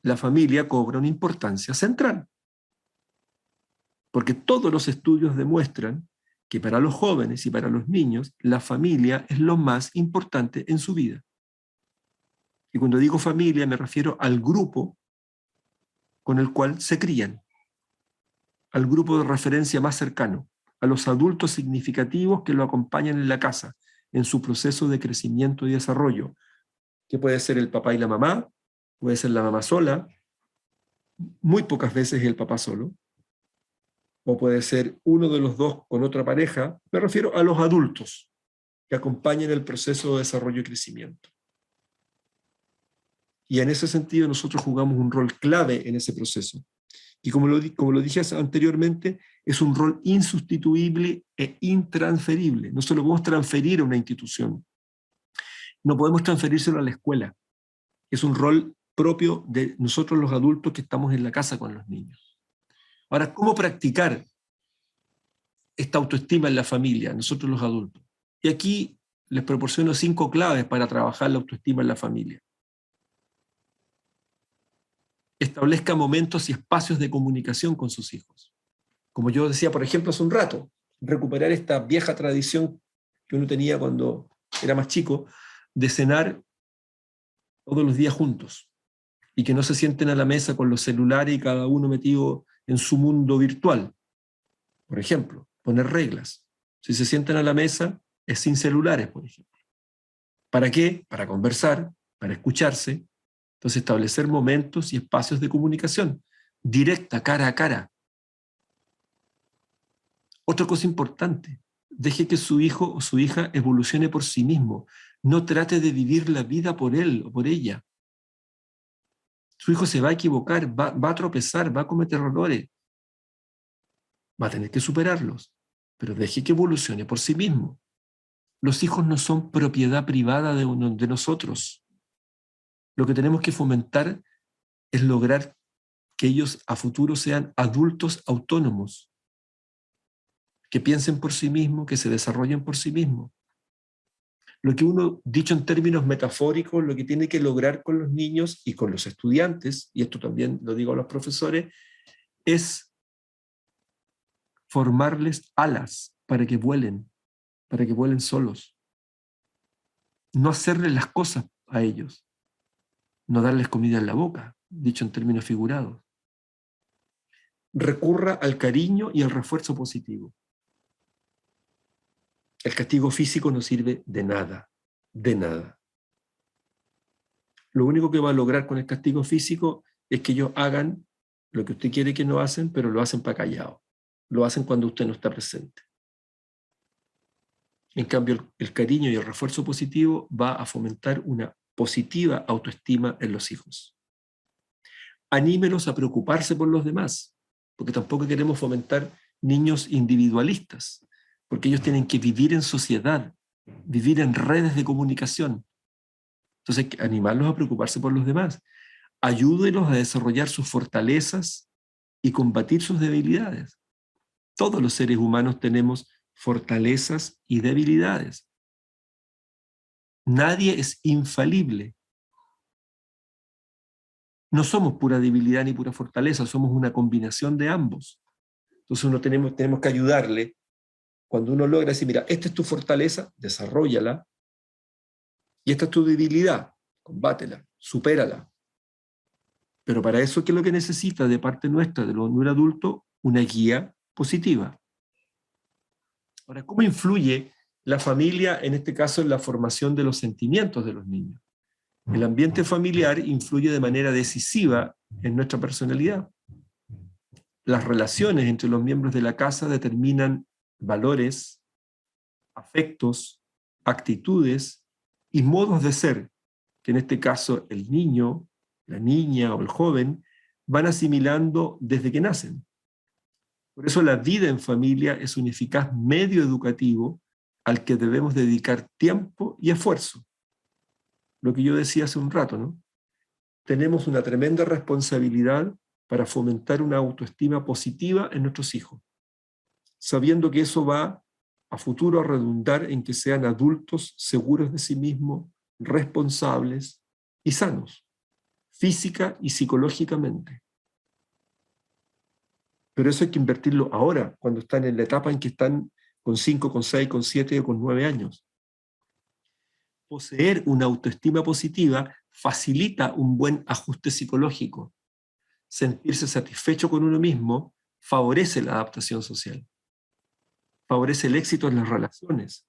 la familia cobra una importancia central. Porque todos los estudios demuestran que para los jóvenes y para los niños, la familia es lo más importante en su vida. Y cuando digo familia, me refiero al grupo con el cual se crían, al grupo de referencia más cercano, a los adultos significativos que lo acompañan en la casa, en su proceso de crecimiento y desarrollo, que puede ser el papá y la mamá, puede ser la mamá sola, muy pocas veces el papá solo, o puede ser uno de los dos con otra pareja. Me refiero a los adultos que acompañan el proceso de desarrollo y crecimiento. Y en ese sentido nosotros jugamos un rol clave en ese proceso. Y como lo dije anteriormente, es un rol insustituible e intransferible. No se lo podemos transferir a una institución. No podemos transferírselo a la escuela. Es un rol propio de nosotros los adultos que estamos en la casa con los niños. Ahora, ¿cómo practicar esta autoestima en la familia, nosotros los adultos? Y aquí les proporciono 5 claves para trabajar la autoestima en la familia. Establezca momentos y espacios de comunicación con sus hijos. Como yo decía, por ejemplo, hace un rato, recuperar esta vieja tradición que uno tenía cuando era más chico, de cenar todos los días juntos y que no se sienten a la mesa con los celulares y cada uno metido en su mundo virtual. Por ejemplo, poner reglas. Si se sientan a la mesa, es sin celulares, por ejemplo. ¿Para qué? Para conversar, para escucharse. Entonces, establecer momentos y espacios de comunicación directa, cara a cara. Otra cosa importante, deje que su hijo o su hija evolucione por sí mismo. No trate de vivir la vida por él o por ella. Su hijo se va a equivocar, va a tropezar, va a cometer errores. Va a tener que superarlos, pero deje que evolucione por sí mismo. Los hijos no son propiedad privada de nosotros. Lo que tenemos que fomentar es lograr que ellos a futuro sean adultos autónomos, que piensen por sí mismos, que se desarrollen por sí mismos. Lo que uno, dicho en términos metafóricos, lo que tiene que lograr con los niños y con los estudiantes, y esto también lo digo a los profesores, es formarles alas para que vuelen solos. No hacerles las cosas a ellos, no darles comida en la boca, dicho en términos figurados. Recurra al cariño y al refuerzo positivo. El castigo físico no sirve de nada, de nada. Lo único que va a lograr con el castigo físico es que ellos hagan lo que usted quiere que no hacen, pero lo hacen para callado. Lo hacen cuando usted no está presente. En cambio, el cariño y el refuerzo positivo va a fomentar una positiva autoestima en los hijos. Anímelos a preocuparse por los demás, porque tampoco queremos fomentar niños individualistas, porque ellos tienen que vivir en sociedad, vivir en redes de comunicación. Entonces hay que animarlos a preocuparse por los demás. Ayúdenlos a desarrollar sus fortalezas y combatir sus debilidades. Todos los seres humanos tenemos fortalezas y debilidades. Nadie es infalible. No somos pura debilidad ni pura fortaleza, somos una combinación de ambos. Entonces tenemos que ayudarle. Cuando uno logra decir, mira, esta es tu fortaleza, desarróllala, y esta es tu debilidad, combátela, supérala. Pero para eso, ¿qué es lo que necesita de parte nuestra, de un adulto? Una guía positiva. Ahora, ¿cómo influye la familia, en este caso, en la formación de los sentimientos de los niños? El ambiente familiar influye de manera decisiva en nuestra personalidad. Las relaciones entre los miembros de la casa determinan valores, afectos, actitudes y modos de ser, que en este caso el niño, la niña o el joven van asimilando desde que nacen. Por eso la vida en familia es un eficaz medio educativo al que debemos dedicar tiempo y esfuerzo. Lo que yo decía hace un rato, ¿no? Tenemos una tremenda responsabilidad para fomentar una autoestima positiva en nuestros hijos, sabiendo que eso va a futuro a redundar en que sean adultos seguros de sí mismos, responsables y sanos, física y psicológicamente. Pero eso hay que invertirlo ahora, cuando están en la etapa en que están con 5, con 6, con 7 o con 9 años. Poseer una autoestima positiva facilita un buen ajuste psicológico. Sentirse satisfecho con uno mismo favorece la adaptación social, favorece el éxito en las relaciones,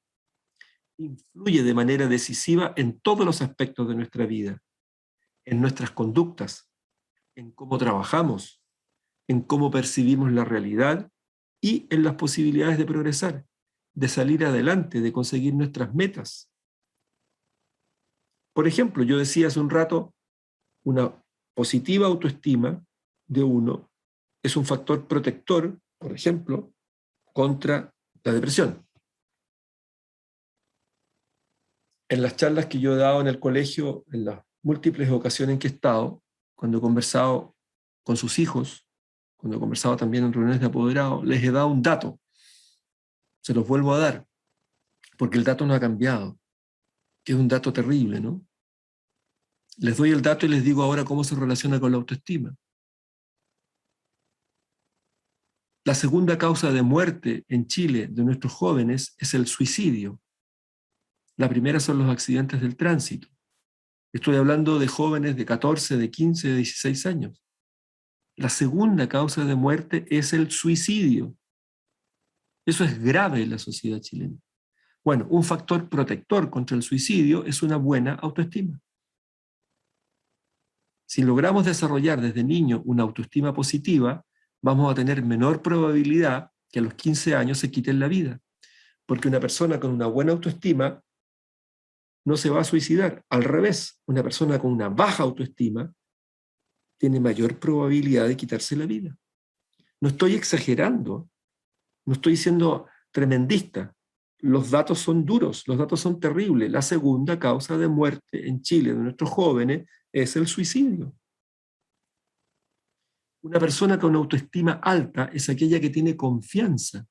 influye de manera decisiva en todos los aspectos de nuestra vida, en nuestras conductas, en cómo trabajamos, en cómo percibimos la realidad y en las posibilidades de progresar, de salir adelante, de conseguir nuestras metas. Por ejemplo, yo decía hace un rato, una positiva autoestima de uno es un factor protector, por ejemplo, contra la depresión. En las charlas que yo he dado en el colegio, en las múltiples ocasiones en que he estado, cuando he conversado con sus hijos, cuando he conversado también en reuniones de apoderados, les he dado un dato. Se los vuelvo a dar, porque el dato no ha cambiado, que es un dato terrible, ¿no? Les doy el dato y les digo ahora cómo se relaciona con la autoestima. La segunda causa de muerte en Chile de nuestros jóvenes es el suicidio. La primera son los accidentes del tránsito. Estoy hablando de jóvenes de 14, de 15, de 16 años. La segunda causa de muerte es el suicidio. Eso es grave en la sociedad chilena. Bueno, un factor protector contra el suicidio es una buena autoestima. Si logramos desarrollar desde niño una autoestima positiva, vamos a tener menor probabilidad que a los 15 años se quiten la vida. Porque una persona con una buena autoestima no se va a suicidar. Al revés, una persona con una baja autoestima tiene mayor probabilidad de quitarse la vida. No estoy exagerando, no estoy siendo tremendista. Los datos son duros, los datos son terribles. La segunda causa de muerte en Chile de nuestros jóvenes es el suicidio. Una persona con autoestima alta es aquella que tiene confianza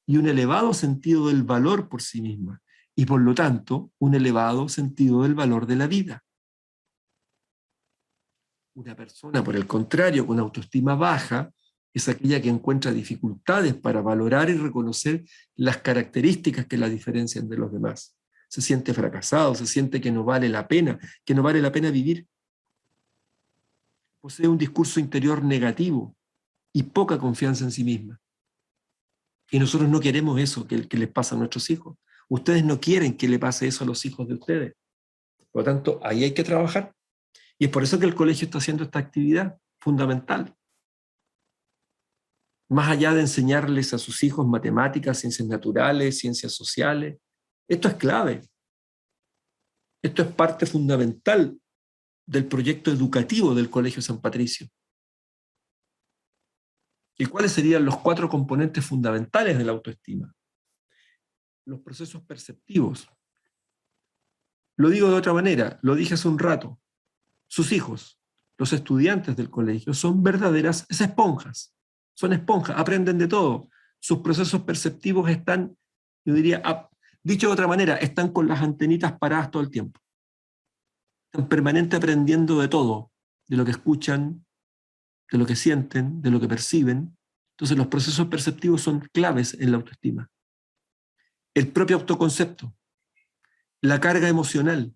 y un elevado sentido del valor por sí misma, y por lo tanto, un elevado sentido del valor de la vida. Una persona, por el contrario, con autoestima baja, es aquella que encuentra dificultades para valorar y reconocer las características que la diferencian de los demás. Se siente fracasado, se siente que no vale la pena vivir. Posee un discurso interior negativo y poca confianza en sí misma. Y nosotros no queremos eso que les pasa a nuestros hijos. Ustedes no quieren que le pase eso a los hijos de ustedes. Por lo tanto, ahí hay que trabajar. Y es por eso que el colegio está haciendo esta actividad fundamental. Más allá de enseñarles a sus hijos matemáticas, ciencias naturales, ciencias sociales, esto es clave. Esto es parte fundamental del proyecto educativo del Colegio San Patricio. ¿Y cuáles serían los 4 componentes fundamentales de la autoestima? Los procesos perceptivos. Lo digo de otra manera, lo dije hace un rato. Sus hijos, los estudiantes del colegio, son verdaderas esponjas. Son esponjas, aprenden de todo. Sus procesos perceptivos están, yo diría, dicho de otra manera, están con las antenitas paradas todo el tiempo. Están permanente aprendiendo de todo, de lo que escuchan, de lo que sienten, de lo que perciben. Entonces los procesos perceptivos son claves en la autoestima. El propio autoconcepto, la carga emocional.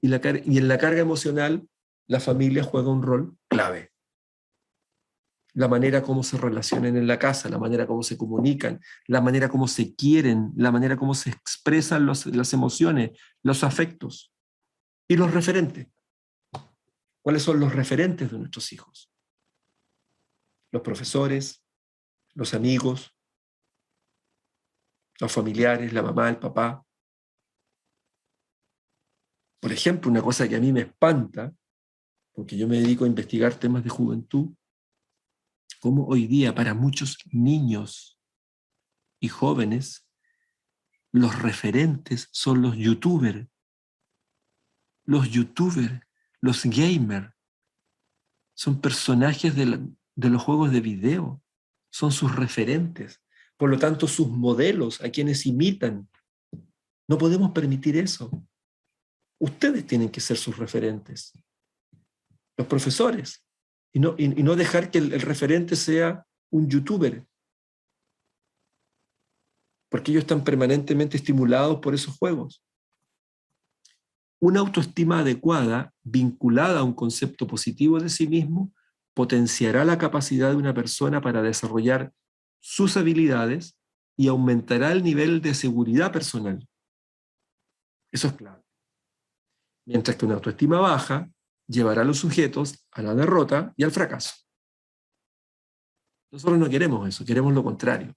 Y en la carga emocional, la familia juega un rol clave. La manera como se relacionan en la casa, la manera como se comunican, la manera como se quieren, la manera como se expresan las emociones, los afectos. Y los referentes. ¿Cuáles son los referentes de nuestros hijos? Los profesores, los amigos, los familiares, la mamá, el papá. Por ejemplo, una cosa que a mí me espanta, porque yo me dedico a investigar temas de juventud, como hoy día para muchos niños y jóvenes, los referentes son los youtubers, los gamers, son personajes de los juegos de video, son sus referentes, por lo tanto sus modelos, a quienes imitan. No podemos permitir eso. Ustedes tienen que ser sus referentes, los profesores, y no dejar que el referente sea un youtuber, porque ellos están permanentemente estimulados por esos juegos. Una autoestima adecuada, vinculada a un concepto positivo de sí mismo, potenciará la capacidad de una persona para desarrollar sus habilidades y aumentará el nivel de seguridad personal. Eso es clave. Mientras que una autoestima baja llevará a los sujetos a la derrota y al fracaso. Nosotros no queremos eso, queremos lo contrario.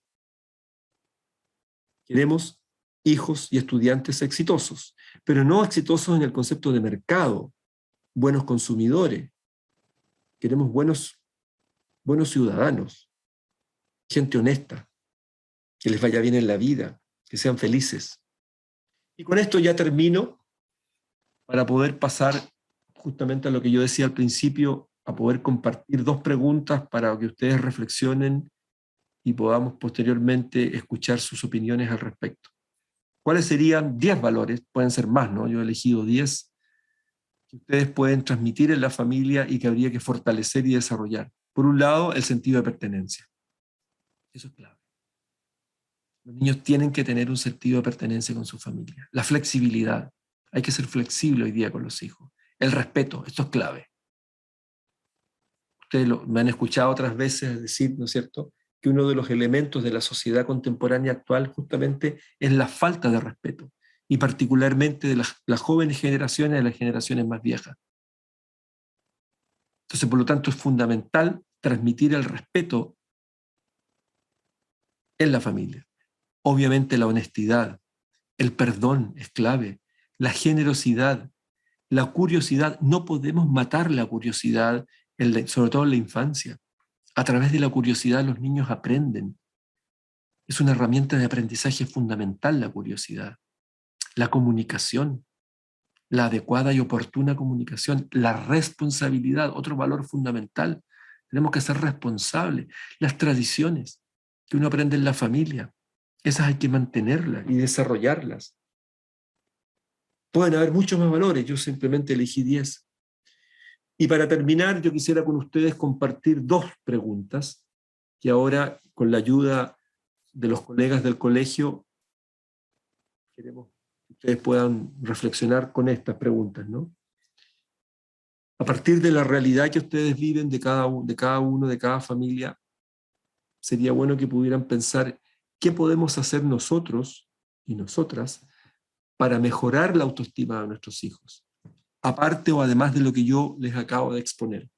Queremos hijos y estudiantes exitosos, pero no exitosos en el concepto de mercado, buenos consumidores. Queremos buenos ciudadanos, gente honesta, que les vaya bien en la vida, que sean felices. Y con esto ya termino para poder pasar justamente a lo que yo decía al principio, a poder compartir 2 preguntas para que ustedes reflexionen y podamos posteriormente escuchar sus opiniones al respecto. ¿Cuáles serían 10 valores? Pueden ser más, ¿no? Yo he elegido 10 que ustedes pueden transmitir en la familia y que habría que fortalecer y desarrollar. Por un lado, el sentido de pertenencia. Eso es clave. Los niños tienen que tener un sentido de pertenencia con su familia. La flexibilidad. Hay que ser flexible hoy día con los hijos. El respeto, esto es clave. Ustedes me han escuchado otras veces decir, ¿no es cierto?, que uno de los elementos de la sociedad contemporánea actual justamente es la falta de respeto, y particularmente de las jóvenes generaciones, de las generaciones más viejas. Entonces, por lo tanto, es fundamental transmitir el respeto en la familia. Obviamente la honestidad, el perdón es clave, la generosidad, la curiosidad. No podemos matar la curiosidad, sobre todo en la infancia. A través de la curiosidad los niños aprenden. Es una herramienta de aprendizaje fundamental la curiosidad. La comunicación, la adecuada y oportuna comunicación, la responsabilidad, otro valor fundamental. Tenemos que ser responsables. Las tradiciones que uno aprende en la familia, esas hay que mantenerlas y desarrollarlas. Pueden haber muchos más valores, yo simplemente elegí 10. Y para terminar, yo quisiera con ustedes compartir 2 preguntas que ahora, con la ayuda de los colegas del colegio, queremos que ustedes puedan reflexionar con estas preguntas, ¿no? A partir de la realidad que ustedes viven de cada uno, de cada familia, sería bueno que pudieran pensar qué podemos hacer nosotros y nosotras para mejorar la autoestima de nuestros hijos, aparte o además de lo que yo les acabo de exponer.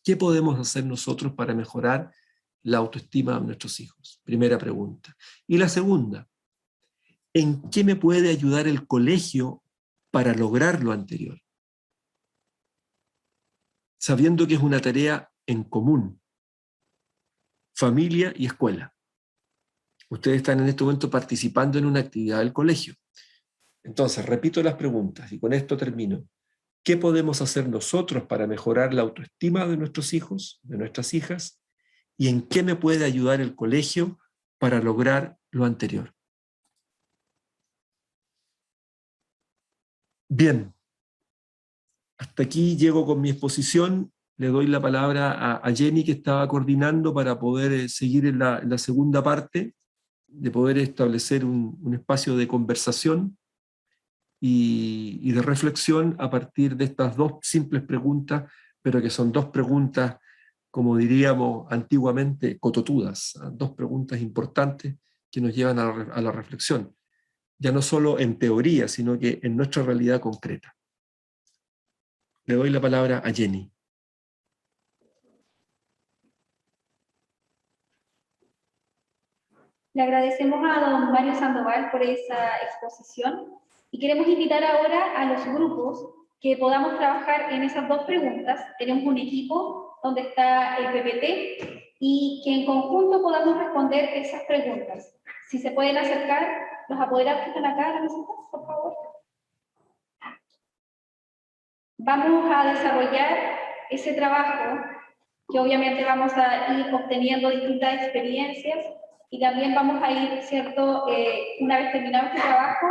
¿Qué podemos hacer nosotros para mejorar la autoestima de nuestros hijos? Primera pregunta. Y la segunda, ¿en qué me puede ayudar el colegio para lograr lo anterior? Sabiendo que es una tarea en común, familia y escuela. Ustedes están en este momento participando en una actividad del colegio. Entonces, repito las preguntas y con esto termino. ¿Qué podemos hacer nosotros para mejorar la autoestima de nuestros hijos, de nuestras hijas? ¿Y en qué me puede ayudar el colegio para lograr lo anterior? Bien, hasta aquí llego con mi exposición. Le doy la palabra a Jenny, que estaba coordinando para poder seguir en la segunda parte, de poder establecer un espacio de conversación y de reflexión a partir de estas 2 simples preguntas, pero que son 2 preguntas, como diríamos antiguamente, cototudas, 2 preguntas importantes que nos llevan a la reflexión, ya no solo en teoría, sino que en nuestra realidad concreta. Le doy la palabra a Jenny. Le agradecemos a don Mario Sandoval por esa exposición y queremos invitar ahora a los grupos que podamos trabajar en esas 2 preguntas. Tenemos un equipo donde está el PPT y que en conjunto podamos responder esas preguntas. Si se pueden acercar los apoderados que están acá a la mesita, por favor. Vamos a desarrollar ese trabajo que obviamente vamos a ir obteniendo distintas experiencias y también vamos a ir, ¿cierto? Una vez terminado este trabajo,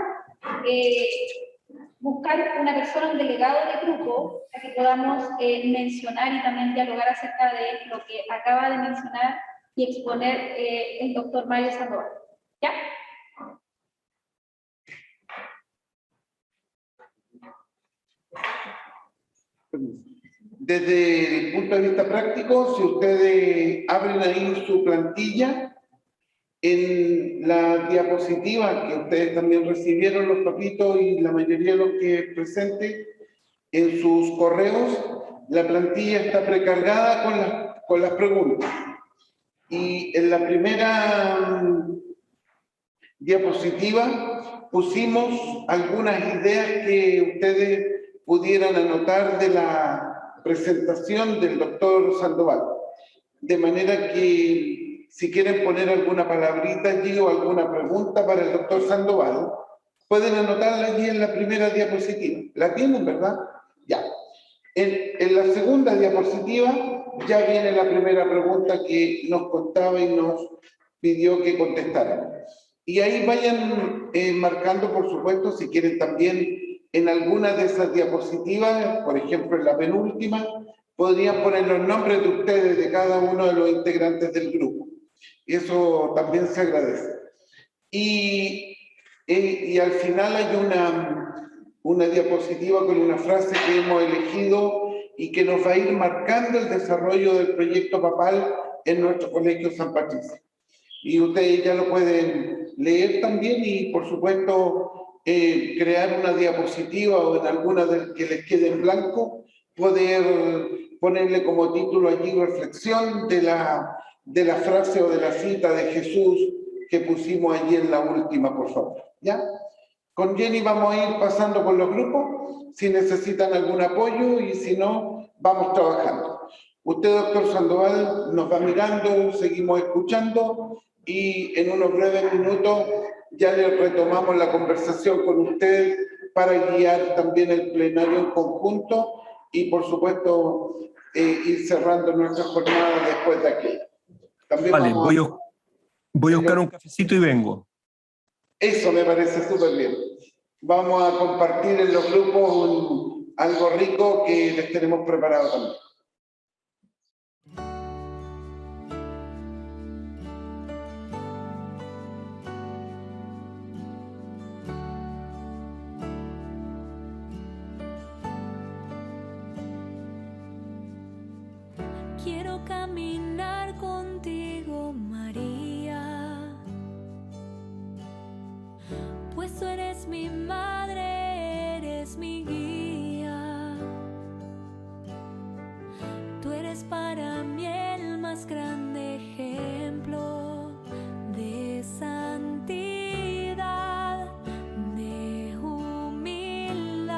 buscar una persona, un delegado de grupo, para que podamos mencionar y también dialogar acerca de lo que acaba de mencionar y exponer el doctor Mario Sandoval. ¿Ya? Desde el punto de vista práctico, si ustedes abren ahí su plantilla, en la diapositiva que ustedes también recibieron, los papitos y la mayoría de los que presenten, en sus correos, la plantilla está precargada con las preguntas. Y en la primera diapositiva pusimos algunas ideas que ustedes pudieran anotar de la presentación del doctor Sandoval. De manera que si quieren poner alguna palabrita allí o alguna pregunta para el doctor Sandoval, pueden anotarla allí en la primera diapositiva. ¿La tienen, verdad? Ya. En la segunda diapositiva ya viene la primera pregunta que nos contaba y nos pidió que contestáramos. Y ahí vayan marcando, por supuesto, si quieren también en alguna de esas diapositivas, por ejemplo en la penúltima, podrían poner los nombres de ustedes, de cada uno de los integrantes del grupo. Eso también se agradece. Y al final hay una diapositiva con una frase que hemos elegido y que nos va a ir marcando el desarrollo del proyecto papal en nuestro colegio San Patricio. Y ustedes ya lo pueden leer también y, por supuesto, crear una diapositiva o en alguna que les quede en blanco, poder ponerle como título allí reflexión de la frase o de la cita de Jesús que pusimos allí en la última, por favor. ¿Ya? Con Jenny vamos a ir pasando por los grupos, si necesitan algún apoyo y si no, vamos trabajando. Usted, doctor Sandoval, nos va mirando, seguimos escuchando y en unos breves minutos ya le retomamos la conversación con usted para guiar también el plenario en conjunto y, por supuesto, ir cerrando nuestra jornada después de aquí. También Vale, vamos voy a buscar un cafecito y vengo. Eso me parece súper bien. Vamos a compartir en los grupos algo rico que les tenemos preparado también. Quiero caminar contigo, María, pues tú eres mi madre, eres mi guía. Tú eres para mí el más grande ejemplo de santidad, de humildad.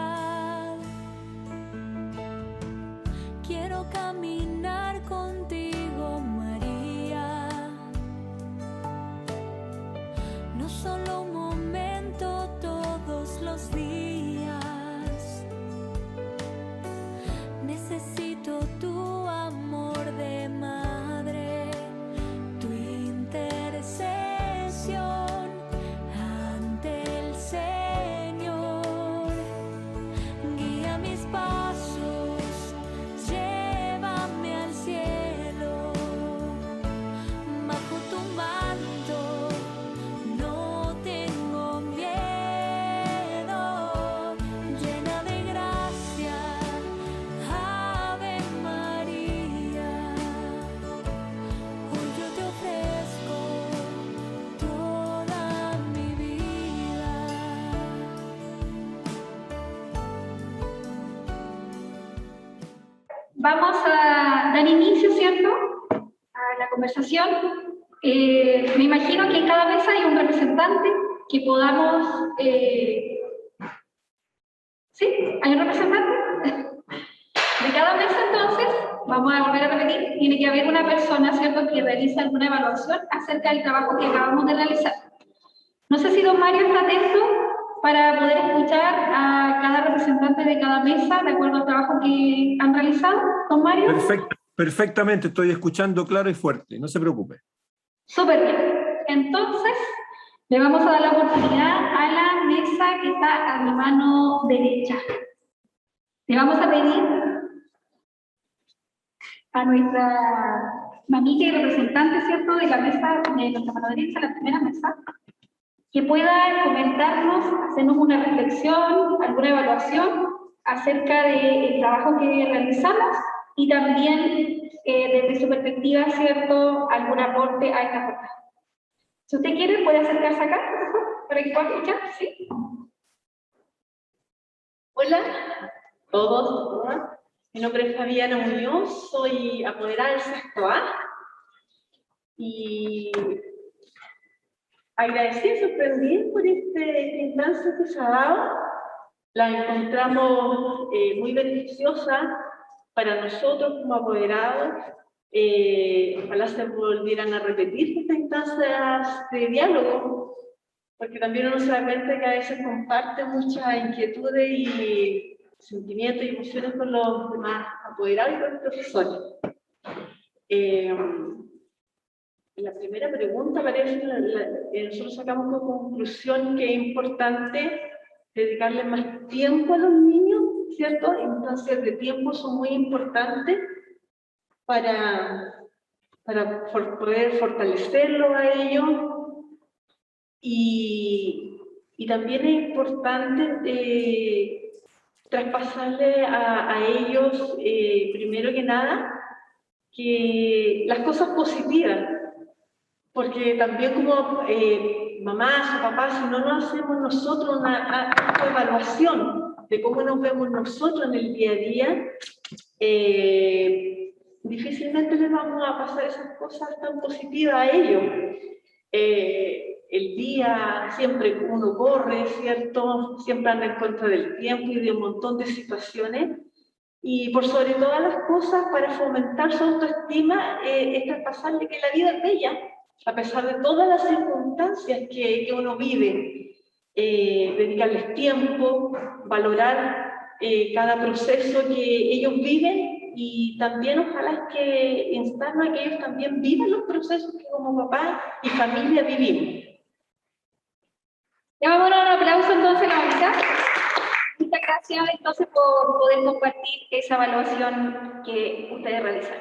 Quiero caminar contigo, María, no solo un momento, todos los días. Necesito tu amor de madre, tu intercesión ante el Señor. Guía mis pasos, llévame al cielo, bajo tu manto no tengo miedo, llena de gracia, Ave María. Hoy yo te ofrezco toda mi vida. Vamos a dar inicio, ¿cierto?, a la conversación. Me imagino que en cada mesa hay un representante que podamos... ¿Sí? ¿Hay un representante? De cada mesa, entonces, vamos a volver a repetir, tiene que haber una persona, ¿cierto?, que realice alguna evaluación acerca del trabajo que acabamos de realizar. No sé si don Mario está atento para poder escuchar a cada representante de cada mesa de acuerdo al trabajo que han realizado. Don Mario. Perfectamente, estoy escuchando claro y fuerte, no se preocupe. Súper bien. Entonces, le vamos a dar la oportunidad a la mesa que está a mi mano derecha. Le vamos a pedir a nuestra mamita y representante, ¿cierto?, de la mesa, de nuestra mano derecha, la primera mesa, que pueda comentarnos, hacernos una reflexión, alguna evaluación acerca del trabajo que realizamos y también desde su perspectiva, ¿cierto?, algún aporte a esta jornada. Si usted quiere, puede acercarse acá, por favor, para que pueda escuchar, ¿sí? Hola a todos, todas. Mi nombre es Fabiana Muñoz, soy apoderada del sexto A y agradecida y sorprendida por esta instancia que se ha dado. La encontramos muy beneficiosa para nosotros como apoderados. Ojalá se volvieran a repetir estas instancias de diálogo, porque también uno se da cuenta que a veces comparte muchas inquietudes y sentimientos y emociones con los demás apoderados y con los profesores. La primera pregunta parece que nosotros sacamos como conclusión que es importante dedicarle más tiempo a los niños, ¿cierto? Instancias de tiempo son muy importantes para poder fortalecerlo a ellos y también es importante traspasarle a ellos, primero que nada, que las cosas positivas, porque también como mamás o papás, si no lo hacemos nosotros una evaluación de cómo nos vemos nosotros en el día a día, difícilmente les vamos a pasar esas cosas tan positivas a ellos. El día siempre uno corre, ¿cierto? Siempre anda en contra del tiempo y de un montón de situaciones. Y por sobre todas las cosas, para fomentar su autoestima, es traspasarle que la vida es bella, a pesar de todas las circunstancias que uno vive. Dedicarles tiempo, valorar cada proceso que ellos viven y también ojalá es que instarnos a que ellos también vivan los procesos que como papá y familia vivimos. Le vamos a dar un aplauso entonces a la unidad. Muchas gracias entonces por poder compartir esa evaluación que ustedes realizan.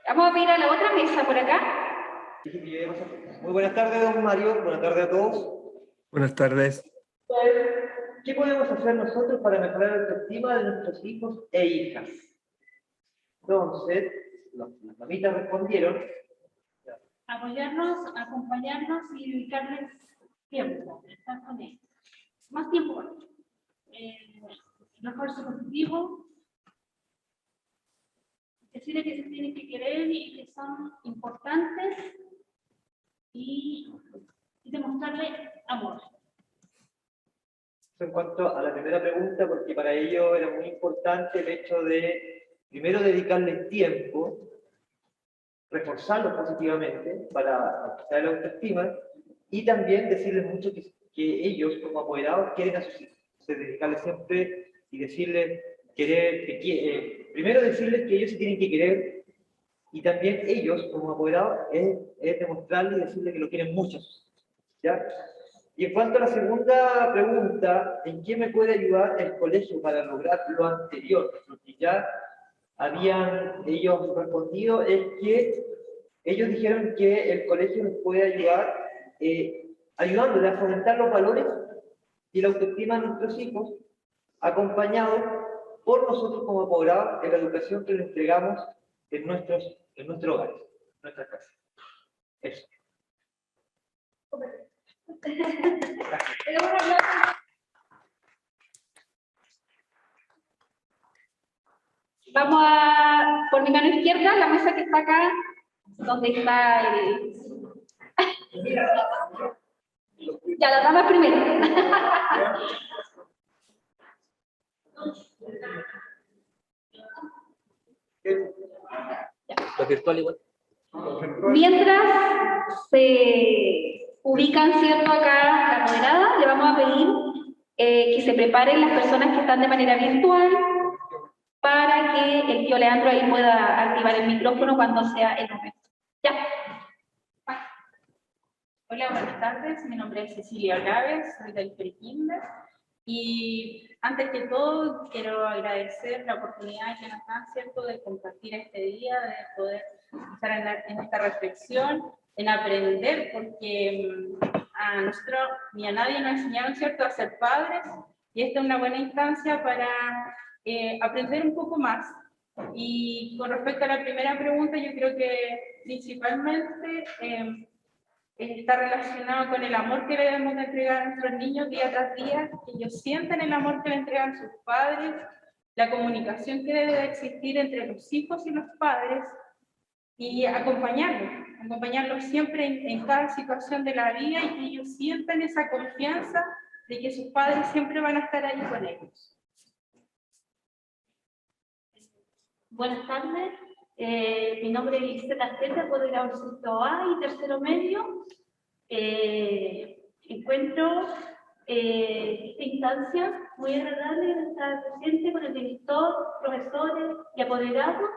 Vamos a ir a la otra mesa por acá. Muy buenas tardes, don Mario. Buenas tardes a todos. Buenas tardes. ¿Qué podemos hacer nosotros para mejorar la autoestima de nuestros hijos e hijas? Entonces, las mamitas respondieron. Apoyarnos, acompañarnos y dedicarles tiempo, estar con ellos. Más tiempo. Refuerzo positivo. Decirles que se tienen que querer y que son importantes y demostrarles amor. En cuanto a la primera pregunta, porque para ello era muy importante el hecho de, primero, dedicarles tiempo, reforzarlos positivamente para aumentar la autoestima y también decirles mucho que ellos, como apoderados, quieren a sus hijos. Entonces, dedicarles siempre y decirles, primero decirles que ellos se tienen que querer y también ellos, como apoderados, es demostrarles y decirles que lo quieren mucho a sus hijos. ¿Ya? Y en cuanto a la segunda pregunta, ¿en qué me puede ayudar el colegio para lograr lo anterior? Lo que ya habían ellos respondido es que ellos dijeron que el colegio nos puede ayudar ayudándoles a fomentar los valores y la autoestima de nuestros hijos, acompañados por nosotros como apoderados en la educación que les entregamos en nuestros hogares, en nuestras casas. Eso. Vamos a, por mi mano izquierda, la mesa que está acá, donde está el... Ya, las damas primero. Lo virtual igual. Mientras se ubican, ¿cierto? Acá la moderada, le vamos a pedir que se preparen las personas que están de manera virtual para que el tío Leandro ahí pueda activar el micrófono cuando sea el momento. Ya. Hola, buenas tardes. Mi nombre es Cecilia Olaves, soy del Prekinder. Y antes que todo, quiero agradecer la oportunidad que nos dan, ¿cierto?, de compartir este día, de poder estar en esta reflexión, en aprender, porque a nosotros ni a nadie nos enseñaron, ¿cierto?, a ser padres, y esta es una buena instancia para aprender un poco más. Y con respecto a la primera pregunta, yo creo que principalmente está relacionado con el amor que le debemos de entregar a nuestros niños día tras día, que ellos sientan el amor que le entregan sus padres, la comunicación que debe de existir entre los hijos y los padres, y acompañarlos siempre en cada situación de la vida y que ellos sientan esa confianza de que sus padres siempre van a estar ahí con ellos. Buenas tardes, mi nombre es Liseta Asteta, apoderado del sexto A y tercero medio. Encuentro esta instancia muy agradable de estar presente con el director, profesores y apoderados.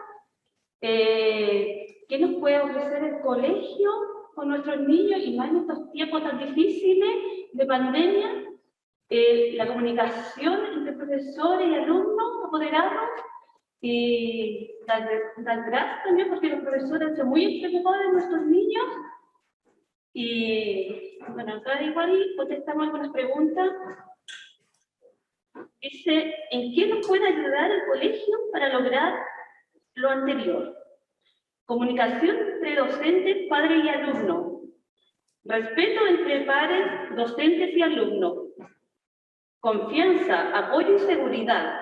¿Qué nos puede ofrecer el colegio con nuestros niños y más en estos tiempos tan difíciles de pandemia? La comunicación entre profesores y alumnos, apoderados, y dar gracias también porque los profesores son muy preocupados de nuestros niños. Y bueno, acá igual contestamos algunas preguntas. Dice, ¿en qué nos puede ayudar el colegio para lograr lo anterior? Comunicación entre docentes, padres y alumnos. Respeto entre padres, docentes y alumnos. confianza, apoyo y seguridad,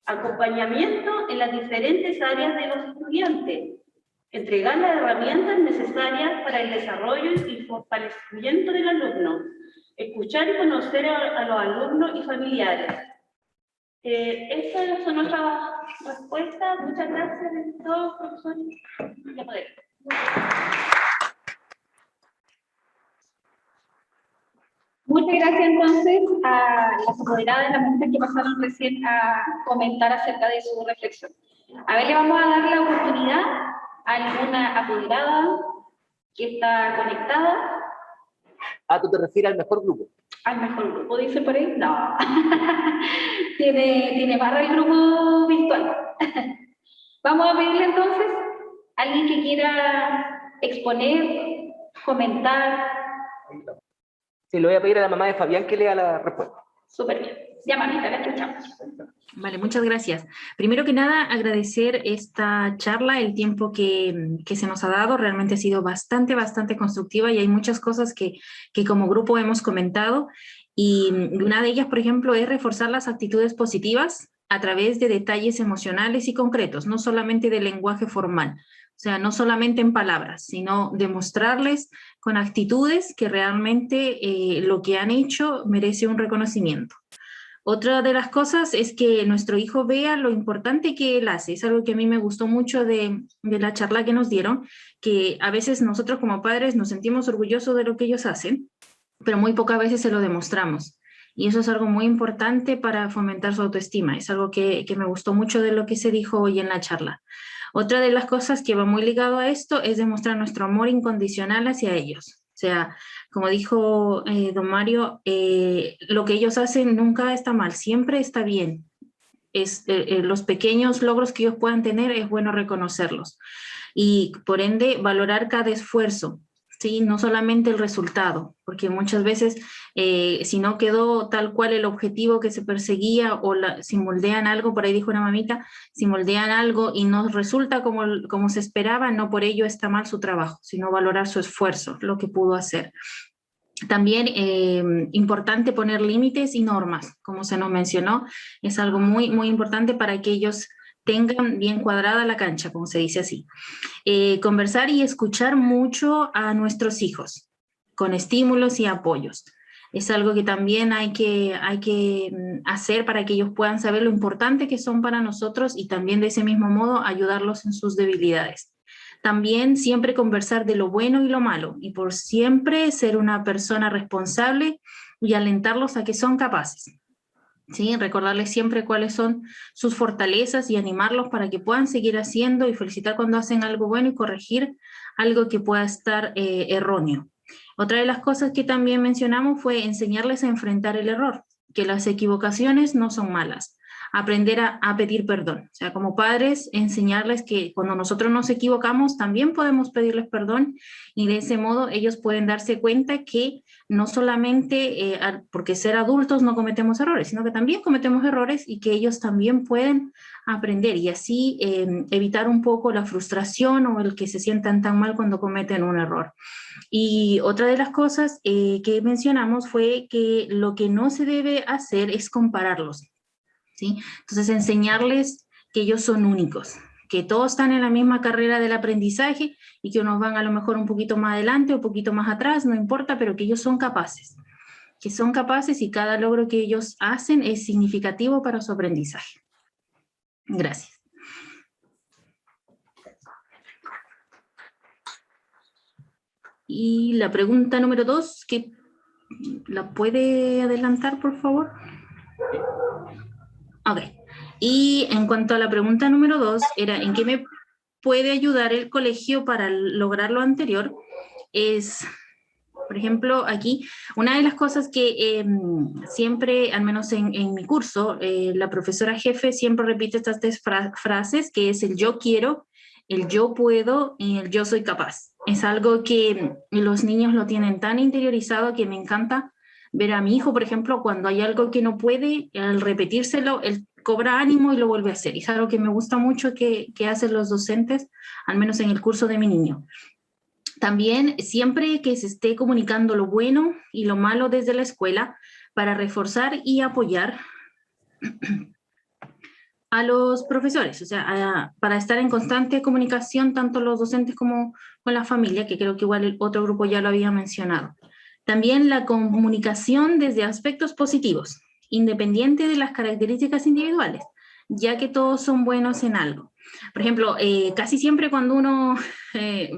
acompañamiento en las diferentes áreas de los estudiantes, entregar las herramientas necesarias para el desarrollo y fortalecimiento del alumno, escuchar y conocer a los alumnos y familiares. Estas son nuestras respuestas. Muchas gracias a todos, profesores. Ya podemos. Muchas gracias entonces a las apoderadas de la mesa que pasaron recién a comentar acerca de su reflexión. A ver, le vamos a dar la oportunidad a alguna apoderada que está conectada. Ah, ¿tú te refieres al mejor grupo? Al mejor grupo, dice por ahí. No. tiene barra el grupo virtual. Vamos a pedirle entonces a alguien que quiera exponer, comentar. Sí, le voy a pedir a la mamá de Fabián que lea la respuesta. Súper bien. Ya, mamita, la escuchamos. Vale, muchas gracias. Primero que nada, agradecer esta charla, el tiempo que se nos ha dado. Realmente ha sido bastante constructiva y hay muchas cosas que como grupo hemos comentado. Y una de ellas, por ejemplo, es reforzar las actitudes positivas a través de detalles emocionales y concretos, no solamente de lenguaje formal. O sea, no solamente en palabras, sino demostrarles con actitudes que realmente lo que han hecho merece un reconocimiento. Otra de las cosas es que nuestro hijo vea lo importante que él hace. Es algo que a mí me gustó mucho de la charla que nos dieron, que a veces nosotros como padres nos sentimos orgullosos de lo que ellos hacen, pero muy pocas veces se lo demostramos. Y eso es algo muy importante para fomentar su autoestima. Es algo que me gustó mucho de lo que se dijo hoy en la charla. Otra de las cosas que va muy ligado a esto es demostrar nuestro amor incondicional hacia ellos. O sea, como dijo don Mario, lo que ellos hacen nunca está mal, siempre está bien. Los pequeños logros que ellos puedan tener es bueno reconocerlos. Y por ende, valorar cada esfuerzo. ¿Sí? No solamente el resultado, porque muchas veces si no quedó tal cual el objetivo que se perseguía o si moldean algo, por ahí dijo una mamita, si moldean algo y no resulta como se esperaba, no por ello está mal su trabajo, sino valorar su esfuerzo, lo que pudo hacer. También importante poner límites y normas, como se nos mencionó, es algo muy importante para que ellos tengan bien cuadrada la cancha, como se dice así. Conversar y escuchar mucho a nuestros hijos, con estímulos y apoyos. Es algo que también hay que hacer para que ellos puedan saber lo importante que son para nosotros y también de ese mismo modo ayudarlos en sus debilidades. También siempre conversar de lo bueno y lo malo y por siempre ser una persona responsable y alentarlos a que son capaces. ¿Sí? Recordarles siempre cuáles son sus fortalezas y animarlos para que puedan seguir haciendo y felicitar cuando hacen algo bueno y corregir algo que pueda estar erróneo. Otra de las cosas que también mencionamos fue enseñarles a enfrentar el error, que las equivocaciones no son malas, aprender a pedir perdón. O sea, como padres, enseñarles que cuando nosotros nos equivocamos también podemos pedirles perdón y de ese modo ellos pueden darse cuenta que no solamente porque ser adultos no cometemos errores, sino que también cometemos errores y que ellos también pueden aprender y así evitar un poco la frustración o el que se sientan tan mal cuando cometen un error. Y otra de las cosas que mencionamos fue que lo que no se debe hacer es compararlos. ¿Sí? Entonces, enseñarles que ellos son únicos, que todos están en la misma carrera del aprendizaje y que unos van a lo mejor un poquito más adelante o un poquito más atrás, no importa, pero que ellos son capaces y cada logro que ellos hacen es significativo para su aprendizaje. Gracias. Y la pregunta número 2, que ¿la puede adelantar, por favor? Ok. Y en cuanto a la pregunta número 2, era ¿en qué me puede ayudar el colegio para lograr lo anterior? Es, por ejemplo, aquí, una de las cosas que siempre, al menos en mi curso, la profesora jefe siempre repite estas 3 frases, que es el yo quiero, el yo puedo y el yo soy capaz. Es algo que los niños lo tienen tan interiorizado que me encanta ver a mi hijo, por ejemplo, cuando hay algo que no puede, al repetírselo, él cobra ánimo y lo vuelve a hacer. Y es algo que me gusta mucho que hacen los docentes, al menos en el curso de mi niño. También, siempre que se esté comunicando lo bueno y lo malo desde la escuela, para reforzar y apoyar a los profesores, o sea, para estar en constante comunicación tanto los docentes como con la familia, que creo que igual el otro grupo ya lo había mencionado. También la comunicación desde aspectos positivos, independiente de las características individuales, ya que todos son buenos en algo. Por ejemplo, casi siempre cuando uno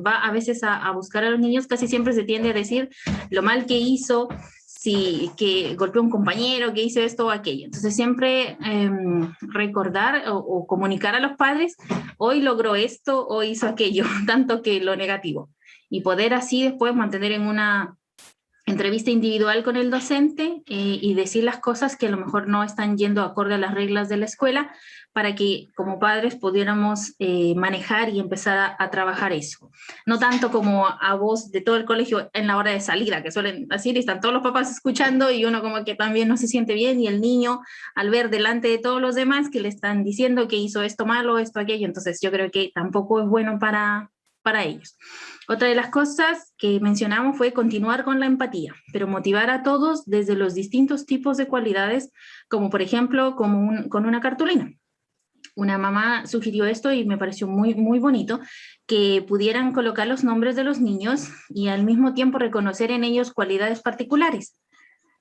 va a veces a buscar a los niños, casi siempre se tiende a decir lo mal que hizo, si que golpeó a un compañero, que hizo esto o aquello. Entonces siempre recordar o comunicar a los padres, hoy logró esto o hizo aquello, tanto que lo negativo. Y poder así después mantener en una entrevista individual con el docente y decir las cosas que a lo mejor no están yendo acorde a las reglas de la escuela, para que como padres pudiéramos manejar y empezar a trabajar eso. No tanto como a voz de todo el colegio en la hora de salida, que suelen decir, y están todos los papás escuchando y uno como que también no se siente bien, y el niño al ver delante de todos los demás que le están diciendo que hizo esto malo, esto, aquello, entonces yo creo que tampoco es bueno para ellos. Otra de las cosas que mencionamos fue continuar con la empatía, pero motivar a todos desde los distintos tipos de cualidades, como por ejemplo con una cartulina. Una mamá sugirió esto y me pareció muy, muy bonito, que pudieran colocar los nombres de los niños y al mismo tiempo reconocer en ellos cualidades particulares,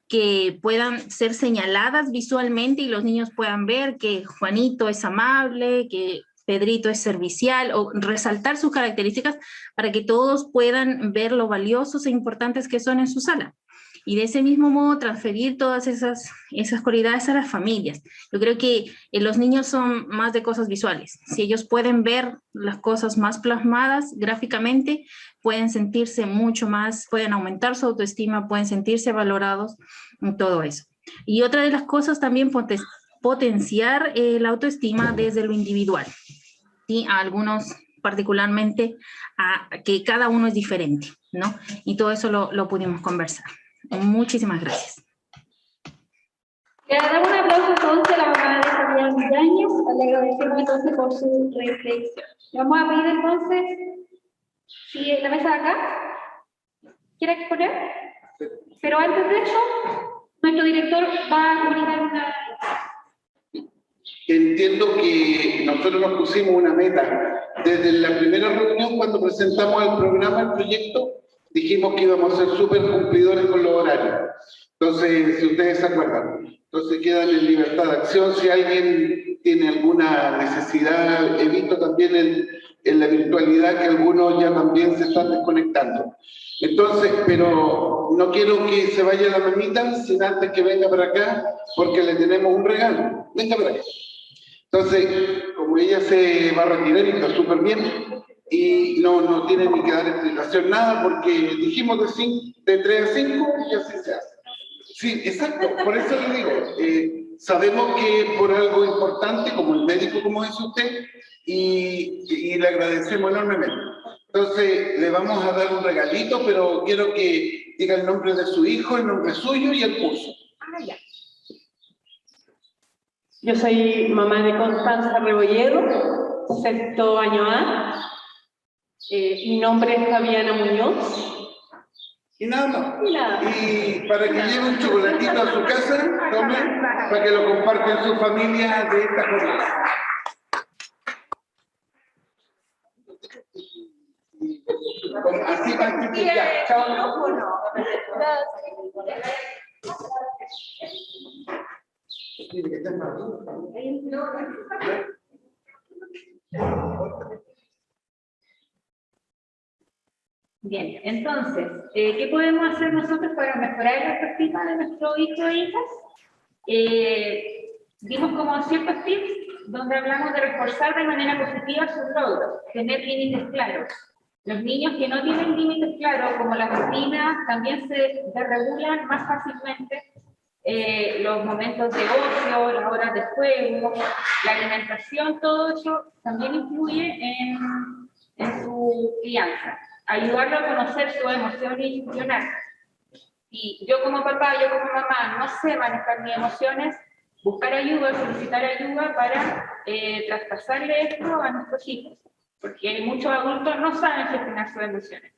que puedan ser señaladas visualmente y los niños puedan ver que Juanito es amable, que Pedrito es servicial, o resaltar sus características para que todos puedan ver lo valiosos e importantes que son en su sala. Y de ese mismo modo transferir todas esas cualidades a las familias. Yo creo que los niños son más de cosas visuales. Si ellos pueden ver las cosas más plasmadas gráficamente, pueden sentirse mucho más, pueden aumentar su autoestima, pueden sentirse valorados en todo eso. Y otra de las cosas también, potenciar la autoestima desde lo individual. ¿Sí? A algunos particularmente, que cada uno es diferente, ¿no? Y todo eso lo pudimos conversar. Muchísimas gracias. Le damos un aplauso entonces a la mamá de Fabián Yáñez. Le agradecemos entonces por su reflexión. Le vamos a pedir entonces, si la mesa de acá quiere exponer, pero antes de eso, nuestro director va a comunicar una... Entiendo que nosotros nos pusimos una meta. Desde la primera reunión, cuando presentamos el programa, el proyecto, dijimos que íbamos a ser súper cumplidores con los horarios. Entonces, si ustedes se acuerdan, entonces quedan en libertad de acción. Si alguien tiene alguna necesidad, he visto también en la virtualidad que algunos ya también se están desconectando. Entonces, pero no quiero que se vaya la mamita sin antes que venga para acá, porque le tenemos un regalo. Venga para acá. Entonces, como ella se va a retirar y está súper bien, y no tiene ni que dar explicación nada, porque dijimos de 3 a 5 y así se hace. Sí, exacto, por eso le digo, sabemos que por algo importante, como el médico, como dice usted, y le agradecemos enormemente. Entonces, le vamos a dar un regalito, pero quiero que diga el nombre de su hijo, el nombre suyo y el curso. Ya. Yo soy mamá de Constanza Rebolledo, sexto año A. Mi nombre es Fabiana Muñoz. Y nada más. Y nada. Y para que lleve un chocolatito a su casa, tome, para que lo comparta en su familia de esta jornada. Así va a ser ya. Chao. Bien, entonces, ¿qué podemos hacer nosotros para mejorar la autoestima de nuestros hijos e hijas? Vimos como ciertos tips donde hablamos de reforzar de manera positiva sus logros, tener límites claros. Los niños que no tienen límites claros, como las rutinas, también se desregulan más fácilmente. Los momentos de ocio, las horas de juego, la alimentación, todo eso también influye en su crianza. Ayudarlo a conocer sus emociones y gestionar. Y yo como papá, yo como mamá, no sé manejar mis emociones, buscar ayuda, solicitar ayuda para traspasarle esto a nuestros hijos, porque muchos adultos no saben gestionar sus emociones.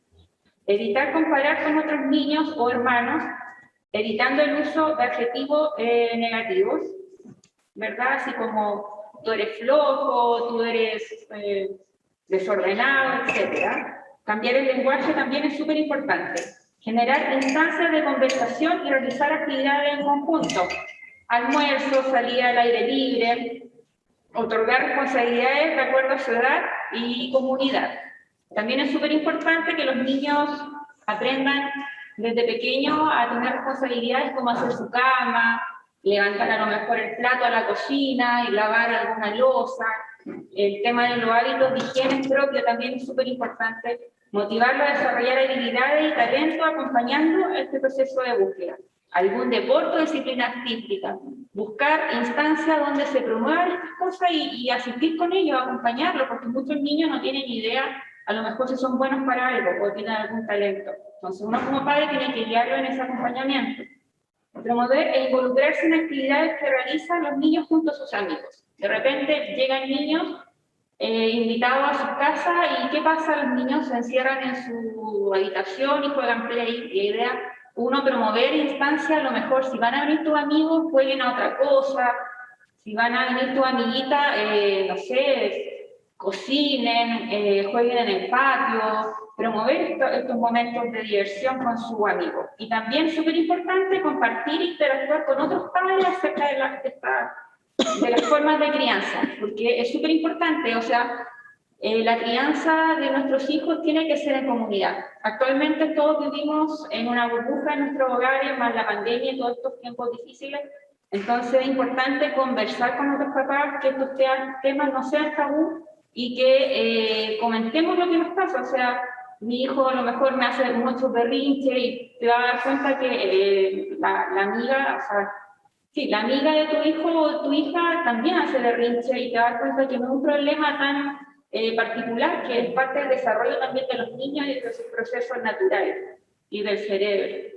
Evitar comparar con otros niños o hermanos, evitando el uso de adjetivos negativos, ¿verdad? Así como tú eres flojo, tú eres desordenado, etc. Cambiar el lenguaje también es súper importante. Generar instancias de conversación y realizar actividades en conjunto. Almuerzo, salida al aire libre, otorgar responsabilidades de acuerdo a su edad y comunidad. También es súper importante que los niños aprendan desde pequeños a tener responsabilidades como hacer su cama, levantar a lo mejor el plato a la cocina y lavar alguna loza. El tema de los hábitos de higiene propio también es súper importante. Motivarlo a desarrollar habilidades y talento acompañando este proceso de búsqueda. Algún deporte o disciplina artística. Buscar instancias donde se promuevan estas cosas y asistir con ellos, acompañarlos, porque muchos niños no tienen idea, a lo mejor si son buenos para algo o tienen algún talento. Entonces uno como padre tiene que guiarlo en ese acompañamiento. Promover e involucrarse en actividades que realizan los niños junto a sus amigos. De repente llegan niños invitados a sus casas y ¿qué pasa? Los niños se encierran en su habitación y juegan play. La idea, uno, promover instancias, a lo mejor si van a venir tus amigos, jueguen a otra cosa. Si van a venir tus amiguitas, no sé, cocinen, jueguen en el patio. Promover estos momentos de diversión con su amigo. Y también, súper importante, compartir e interactuar con otros padres acerca de las formas de crianza, porque es súper importante, o sea, la crianza de nuestros hijos tiene que ser en comunidad. Actualmente todos vivimos en una burbuja en nuestros hogares, más la pandemia y todos estos tiempos difíciles, entonces es importante conversar con otros papás, que estos temas no sean tabú y que comentemos lo que nos pasa, o sea, mi hijo a lo mejor me hace muchos berrinches y te vas a dar cuenta que la amiga, o sea, sí, la amiga de tu hijo o tu hija también hace berrinche y te das cuenta que no es un problema tan particular, que es parte del desarrollo también de los niños y de sus procesos naturales y del cerebro.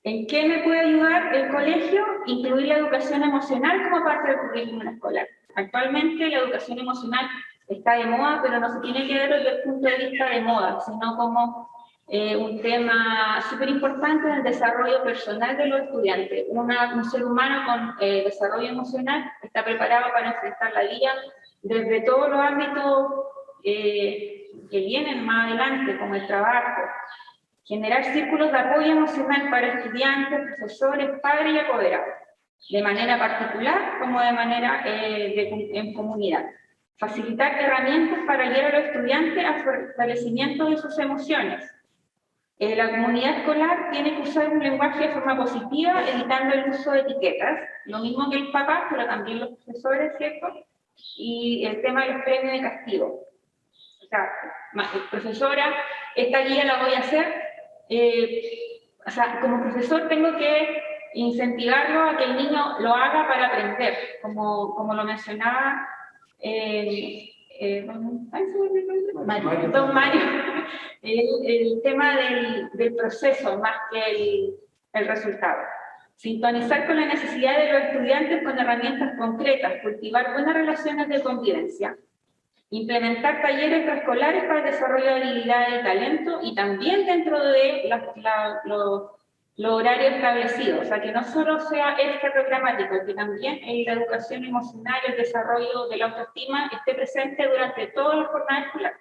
¿En qué me puede ayudar el colegio? Incluir la educación emocional como parte del currículum escolar. Actualmente la educación emocional está de moda, pero no se tiene que ver desde el punto de vista de moda, sino como un tema súper importante en el desarrollo personal de los estudiantes. Un ser humano con desarrollo emocional está preparado para enfrentar la vida desde todos los ámbitos que vienen más adelante, como el trabajo. Generar círculos de apoyo emocional para estudiantes, profesores, padres y apoderados, de manera particular como de manera en comunidad. Facilitar herramientas para guiar a los estudiantes al fortalecimiento de sus emociones. La comunidad escolar tiene que usar un lenguaje de forma positiva, evitando el uso de etiquetas, lo mismo que el papá, pero también los profesores, ¿cierto? Y el tema de los premios de castigo. O sea, profesora, esta guía la voy a hacer, o sea, como profesor tengo que incentivarlo a que el niño lo haga para aprender, como lo mencionaba don Mario, el tema del proceso más que el resultado. Sintonizar con la necesidad de los estudiantes con herramientas concretas, cultivar buenas relaciones de convivencia, implementar talleres preescolares para el desarrollo de habilidades y talento y también dentro de los horarios establecidos, o sea, que no solo sea extraprogramático, que también en la educación emocional, el desarrollo de la autoestima esté presente durante toda la jornada escolar.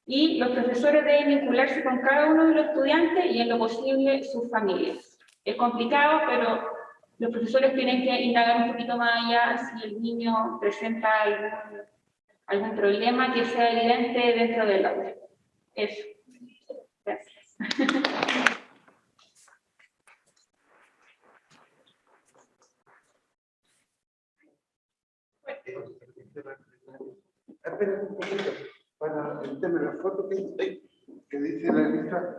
Y los profesores deben vincularse con cada uno de los estudiantes y en lo posible sus familias. Es complicado, pero los profesores tienen que indagar un poquito más allá si el niño presenta algún problema que sea evidente dentro del aula. Eso. Gracias. Espera un poquito, para el tema de la foto que dice la lista.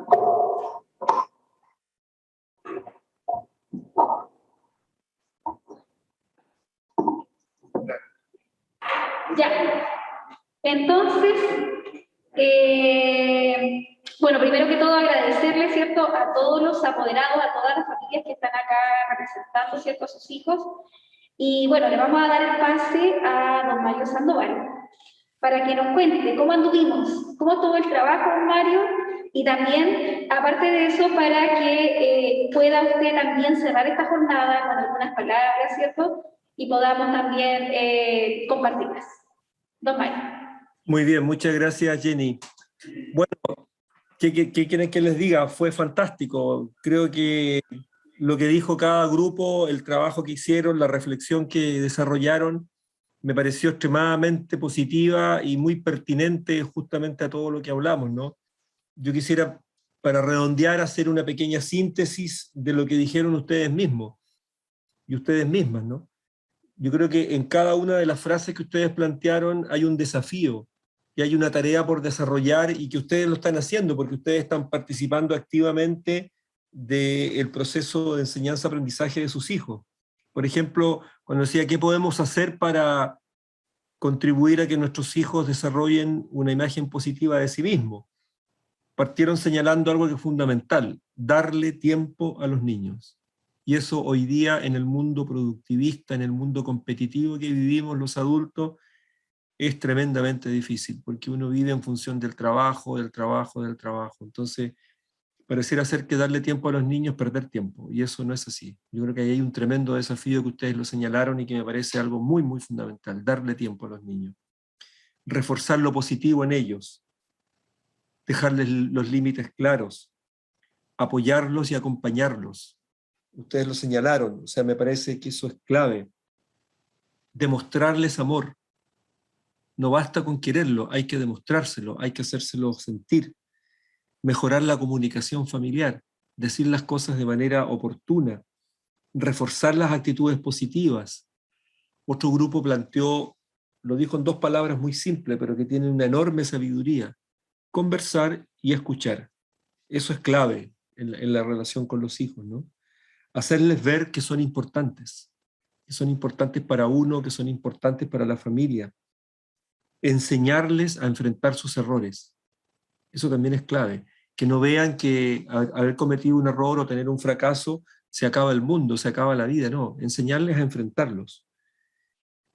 Ya. Entonces, bueno, primero que todo agradecerle, ¿cierto?, a todos los apoderados, a todas las familias que están acá representando, ¿cierto?, a sus hijos. Y bueno, le vamos a dar el pase a don Mario Sandoval para que nos cuente cómo anduvimos, cómo estuvo el trabajo, don Mario, Y también, aparte de eso, para que pueda usted también cerrar esta jornada con algunas palabras, ¿cierto? Y podamos también compartirlas. Don Mario. Muy bien, muchas gracias, Jenny. Bueno, ¿qué quieren que les diga? Fue fantástico. Creo que lo que dijo cada grupo, el trabajo que hicieron, la reflexión que desarrollaron, me pareció extremadamente positiva y muy pertinente justamente a todo lo que hablamos, ¿no? Yo quisiera, para redondear, hacer una pequeña síntesis de lo que dijeron ustedes mismos y ustedes mismas, ¿no? Yo creo que en cada una de las frases que ustedes plantearon hay un desafío y hay una tarea por desarrollar y que ustedes lo están haciendo porque ustedes están participando activamente del proceso de enseñanza-aprendizaje de sus hijos. Por ejemplo, cuando decía, ¿qué podemos hacer para contribuir a que nuestros hijos desarrollen una imagen positiva de sí mismos? Partieron señalando algo que es fundamental, darle tiempo a los niños. Y eso hoy día en el mundo productivista, en el mundo competitivo que vivimos los adultos, es tremendamente difícil, porque uno vive en función del trabajo, del trabajo, del trabajo. Entonces, pareciera ser que darle tiempo a los niños es perder tiempo, y eso no es así. Yo creo que ahí hay un tremendo desafío que ustedes lo señalaron y que me parece algo muy, muy fundamental, darle tiempo a los niños. Reforzar lo positivo en ellos, dejarles los límites claros, apoyarlos y acompañarlos. Ustedes lo señalaron, o sea, me parece que eso es clave. Demostrarles amor. No basta con quererlo, hay que demostrárselo, hay que hacérselo sentir. Mejorar la comunicación familiar, decir las cosas de manera oportuna, reforzar las actitudes positivas. Otro grupo planteó, lo dijo en 2 palabras muy simples, pero que tienen una enorme sabiduría: conversar y escuchar. Eso es clave en la relación con los hijos, ¿no? Hacerles ver que son importantes para uno, que son importantes para la familia. Enseñarles a enfrentar sus errores. Eso también es clave. Que no vean que haber cometido un error o tener un fracaso se acaba el mundo, se acaba la vida, no. Enseñarles a enfrentarlos.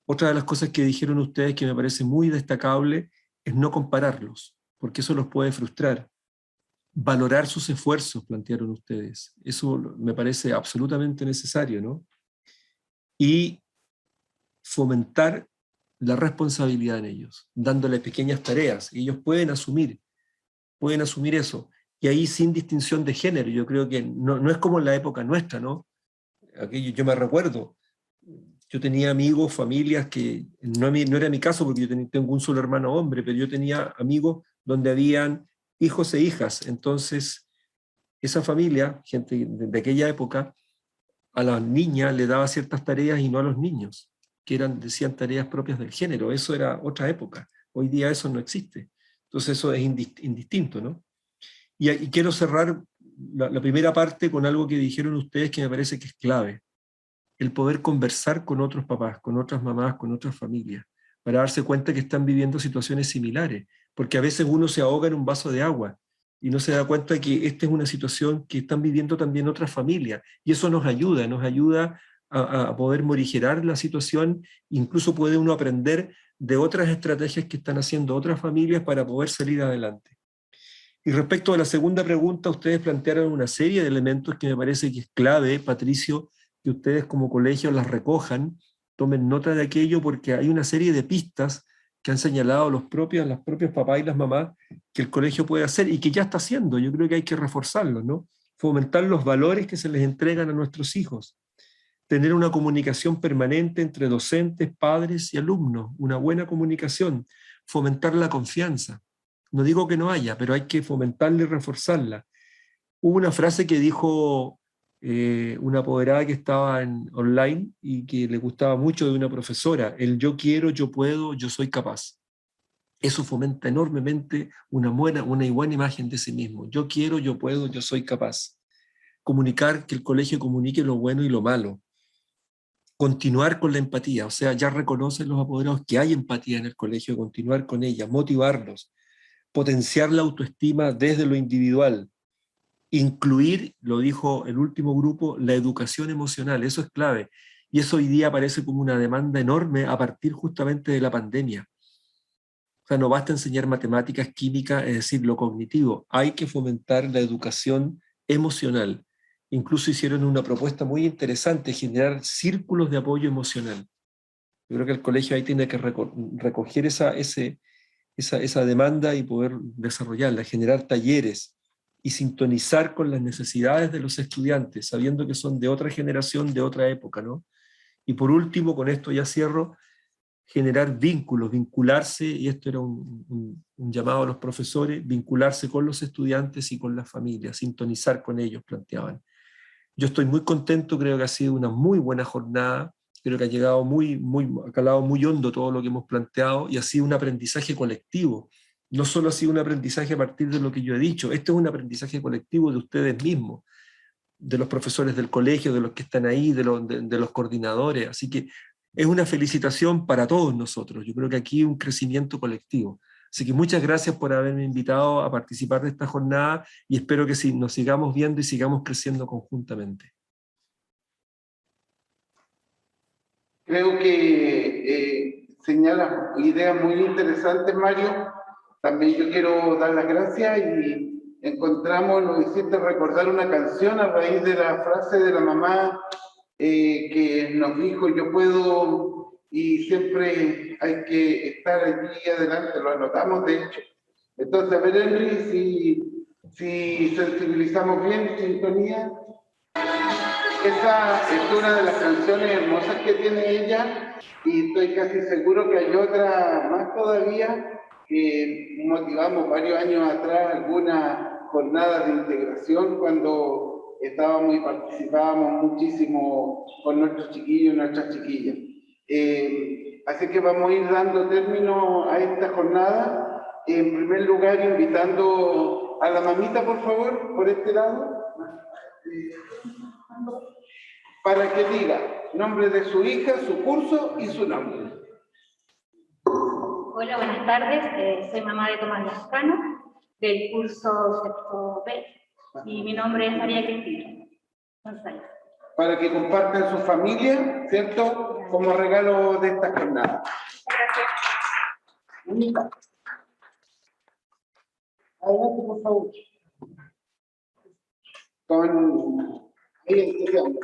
Otra de las cosas que dijeron ustedes que me parece muy destacable es no compararlos, porque eso los puede frustrar. Valorar sus esfuerzos, plantearon ustedes. Eso me parece absolutamente necesario, ¿no? Y fomentar la responsabilidad en ellos, dándole pequeñas tareas. Ellos pueden asumir eso. Y ahí sin distinción de género. Yo creo que no es como en la época nuestra, ¿no? Aquello, yo me recuerdo, yo tenía amigos, familias que, no era mi caso porque yo tengo un solo hermano hombre, pero yo tenía amigos donde habían hijos e hijas. Entonces, esa familia, gente de aquella época, a las niñas le daba ciertas tareas y no a los niños, que decían tareas propias del género. Eso era otra época. Hoy día eso no existe. Entonces eso es indistinto, ¿no? Y quiero cerrar la primera parte con algo que dijeron ustedes que me parece que es clave. El poder conversar con otros papás, con otras mamás, con otras familias, para darse cuenta que están viviendo situaciones similares, porque a veces uno se ahoga en un vaso de agua y no se da cuenta de que esta es una situación que están viviendo también otras familias, y eso nos ayuda a poder morigerar la situación. Incluso puede uno aprender de otras estrategias que están haciendo otras familias para poder salir adelante. Y respecto a la segunda pregunta, ustedes plantearon una serie de elementos que me parece que es clave, Patricio, que ustedes como colegio las recojan, tomen nota de aquello, porque hay una serie de pistas que han señalado los propios papás y las mamás que el colegio puede hacer y que ya está haciendo. Yo creo que hay que reforzarlos, ¿no? Fomentar los valores que se les entregan a nuestros hijos, tener una comunicación permanente entre docentes, padres y alumnos, una buena comunicación, fomentar la confianza. No digo que no haya, pero hay que fomentarla y reforzarla. Hubo una frase que dijo una apoderada que estaba online y que le gustaba mucho, de una profesora: el yo quiero, yo puedo, yo soy capaz. Eso fomenta enormemente una buena imagen de sí mismo. Yo quiero, yo puedo, yo soy capaz. Comunicar, que el colegio comunique lo bueno y lo malo. Continuar con la empatía, o sea, ya reconocen los apoderados que hay empatía en el colegio, continuar con ella, motivarlos, potenciar la autoestima desde lo individual, incluir, lo dijo el último grupo, la educación emocional. Eso es clave, y eso hoy día parece como una demanda enorme a partir justamente de la pandemia. O sea, no basta enseñar matemáticas, química, es decir, lo cognitivo. Hay que fomentar la educación emocional. Incluso hicieron una propuesta muy interesante, generar círculos de apoyo emocional. Yo creo que el colegio ahí tiene que recoger esa demanda y poder desarrollarla, generar talleres y sintonizar con las necesidades de los estudiantes, sabiendo que son de otra generación, de otra época, ¿no? Y por último, con esto ya cierro, generar vínculos, vincularse, y esto era un llamado a los profesores, vincularse con los estudiantes y con las familias, sintonizar con ellos, planteaban. Yo estoy muy contento, creo que ha sido una muy buena jornada, creo que ha llegado ha calado muy hondo todo lo que hemos planteado y ha sido un aprendizaje colectivo. No solo ha sido un aprendizaje a partir de lo que yo he dicho, este es un aprendizaje colectivo de ustedes mismos, de los profesores del colegio, de los que están ahí, de los coordinadores. Así que es una felicitación para todos nosotros. Yo creo que aquí hay un crecimiento colectivo. Así que muchas gracias por haberme invitado a participar de esta jornada y espero que nos sigamos viendo y sigamos creciendo conjuntamente. Creo que señala ideas muy interesantes, Mario. También yo quiero dar las gracias y nos hiciste recordar una canción a raíz de la frase de la mamá que nos dijo: yo puedo, y siempre hay que estar allí adelante, lo anotamos de hecho. Entonces, a ver, Henry, si sensibilizamos bien, sintonía. Esa es una de las canciones hermosas que tiene ella, y estoy casi seguro que hay otra más todavía que motivamos varios años atrás, alguna jornada de integración cuando estábamos y participábamos muchísimo con nuestros chiquillos y nuestras chiquillas. Así que vamos a ir dando término a esta jornada. En primer lugar, invitando a la mamita, por favor, por este lado, para que diga nombre de su hija, su curso y su nombre. Hola, buenas tardes. Soy mamá de Tomás Lascano, del curso sexto B, y mi nombre es María Cristina González. Para que compartan su familia, ¿cierto? Como regalo de esta jornada. Gracias. Bonita. Adelante, por favor. Con entusiasmo.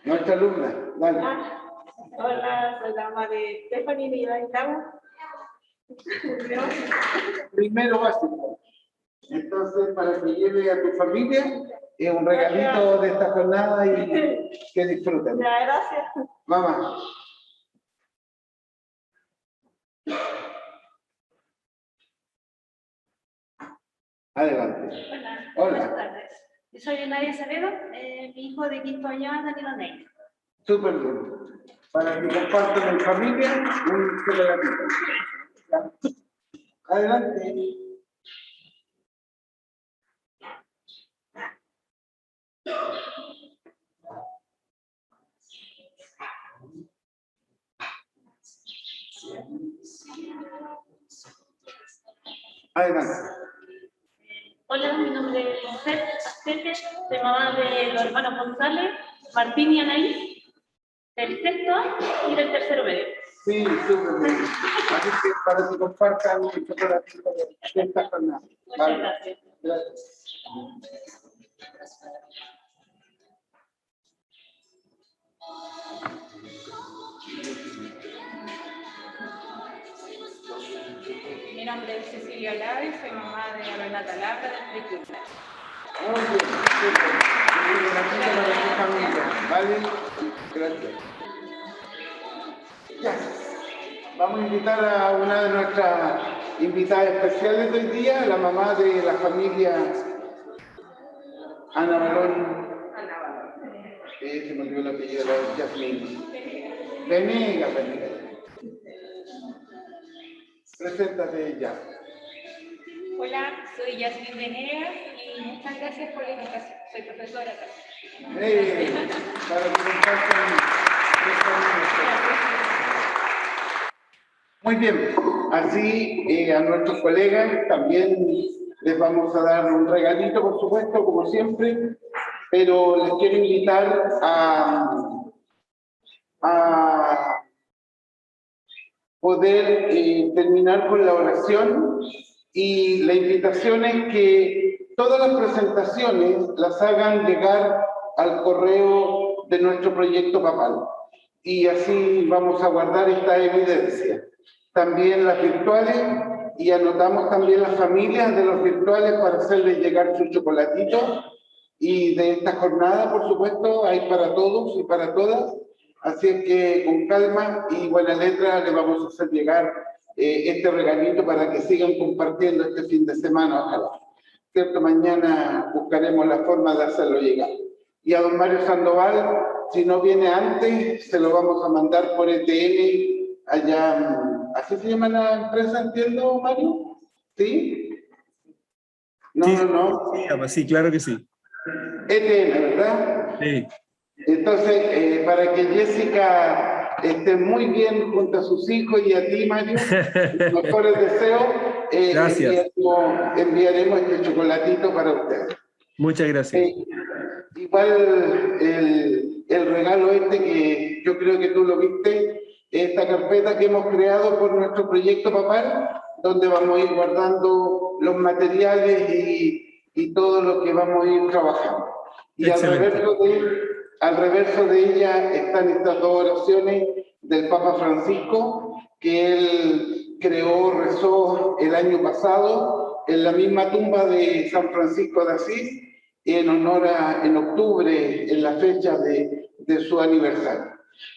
Nuestra alumna, dale. Hola, soy la mamá de Stephanie de Iván Cabo. Primero básico. Entonces, para que lleve a tu familia, es un regalito de esta jornada y que disfruten. Ya, gracias. Mamá. Adelante. Hola. Buenas tardes. Yo soy Nadia Acevedo, mi hijo de quinto año es Danilo Ney. Súper bien. Para que compartan en familia, un regalito. Adelante. Adelante. Hola, mi nombre es José Astete, soy mamá de los hermanos González, Martín y Anaí, del sexto y del tercero medio. Sí, súper bien. Así que para que compartan un chocolatito de esta jornada. Muchas gracias. Gracias. Mi nombre es Cecilia Laves, soy mamá de Renata Labra del Prekinder. Muy bien, súper. ¿Vale? Gracias. Ya. Vamos a invitar a una de nuestras invitadas especiales de hoy día, la mamá de la familia Ana Balón. Se me olvidó el apellido de la Yasmín. Venegas. Preséntate ya. Hola, soy Yasmín Venegas y muchas gracias por la invitación. Soy profesora acá. Para que compartan Muy bien, así a nuestros colegas también les vamos a dar un regalito, por supuesto, como siempre, pero les quiero invitar a a poder terminar con la oración, y la invitación es que todas las presentaciones las hagan llegar al correo de nuestro proyecto papal, y así vamos a guardar esta evidencia. También las virtuales, y anotamos también las familias de los virtuales para hacerles llegar su chocolatito, y de esta jornada, por supuesto, hay para todos y para todas. Así es que con calma y buena letra le vamos a hacer llegar este regalito para que sigan compartiendo este fin de semana, ojalá. Cierto, mañana buscaremos la forma de hacerlo llegar. Y a don Mario Sandoval, si no viene antes, se lo vamos a mandar por ETN allá. ¿Así se llama la empresa, entiendo, Mario? ¿Sí? No, Sí, no. Sí, claro que sí. ETN, ¿verdad? Sí. Entonces, para que Jessica esté muy bien junto a sus hijos y a ti, Mario, los mejores deseos, Gracias. enviaremos este chocolatito para ustedes. Muchas gracias. Igual el regalo este, que yo creo que tú lo viste, esta carpeta que hemos creado por nuestro proyecto papal, donde vamos a ir guardando los materiales y todo lo que vamos a ir trabajando. Y al reverso de ella están estas dos oraciones del Papa Francisco, que él rezó el año pasado en la misma tumba de San Francisco de Asís, en honor en octubre, en la fecha de su aniversario.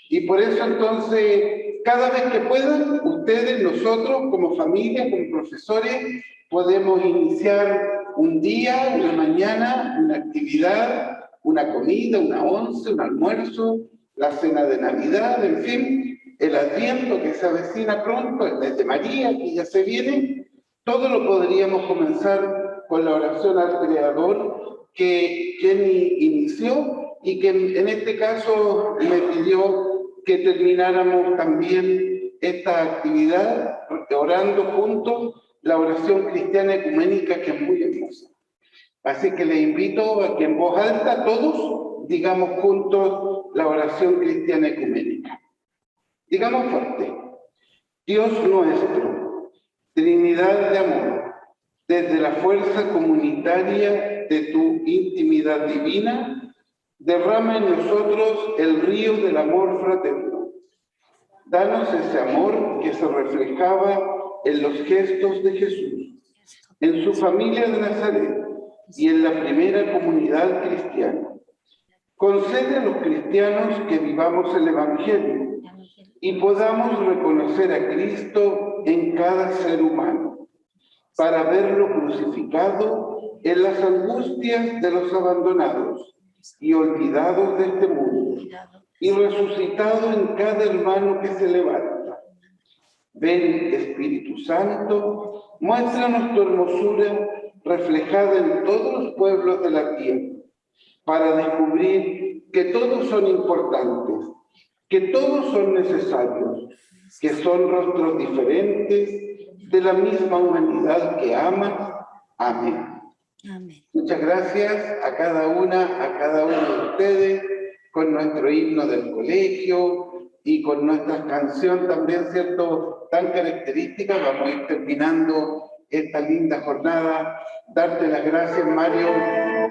Y por eso entonces, cada vez que puedan, ustedes, nosotros, como familia, como profesores, podemos iniciar un día, una mañana, una actividad, una comida, una once, un almuerzo, la cena de Navidad, en fin, el Adviento que se avecina pronto, el mes de María que ya se viene. Todo lo podríamos comenzar con la oración al Creador que Jenny inició, y que en este caso me pidió que termináramos también esta actividad orando juntos la oración cristiana ecuménica, que es muy hermosa. Así que les invito a que en voz alta todos digamos juntos la oración cristiana ecuménica. Digamos fuerte: Dios nuestro, Trinidad de amor, desde la fuerza comunitaria de tu intimidad divina, derrama en nosotros el río del amor fraterno. Danos ese amor que se reflejaba en los gestos de Jesús, en su familia de Nazaret y en la primera comunidad cristiana. Concede a los cristianos que vivamos el Evangelio y podamos reconocer a Cristo en cada ser humano, para verlo crucificado en las angustias de los abandonados y olvidados de este mundo, y resucitado en cada hermano que se levanta. Ven, Espíritu Santo, muéstranos tu hermosura reflejada en todos los pueblos de la tierra, para descubrir que todos son importantes, que todos son necesarios, que son rostros diferentes de la misma humanidad que ama. Amén. Amén. Muchas gracias a cada uno de ustedes, con nuestro himno del colegio y con nuestra canción también, ¿cierto?, tan característica. Vamos a ir terminando esta linda jornada. Darte las gracias, Mario,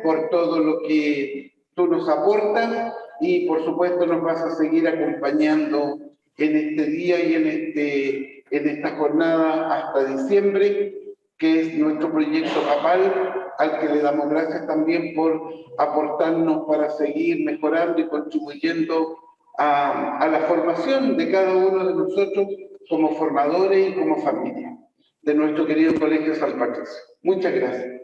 por todo lo que tú nos aportas, y por supuesto nos vas a seguir acompañando en este día y en esta jornada hasta diciembre, que es nuestro proyecto papal, al que le damos gracias también por aportarnos para seguir mejorando y contribuyendo a la formación de cada uno de nosotros como formadores y como familia de nuestro querido Colegio San Patricio. Muchas gracias.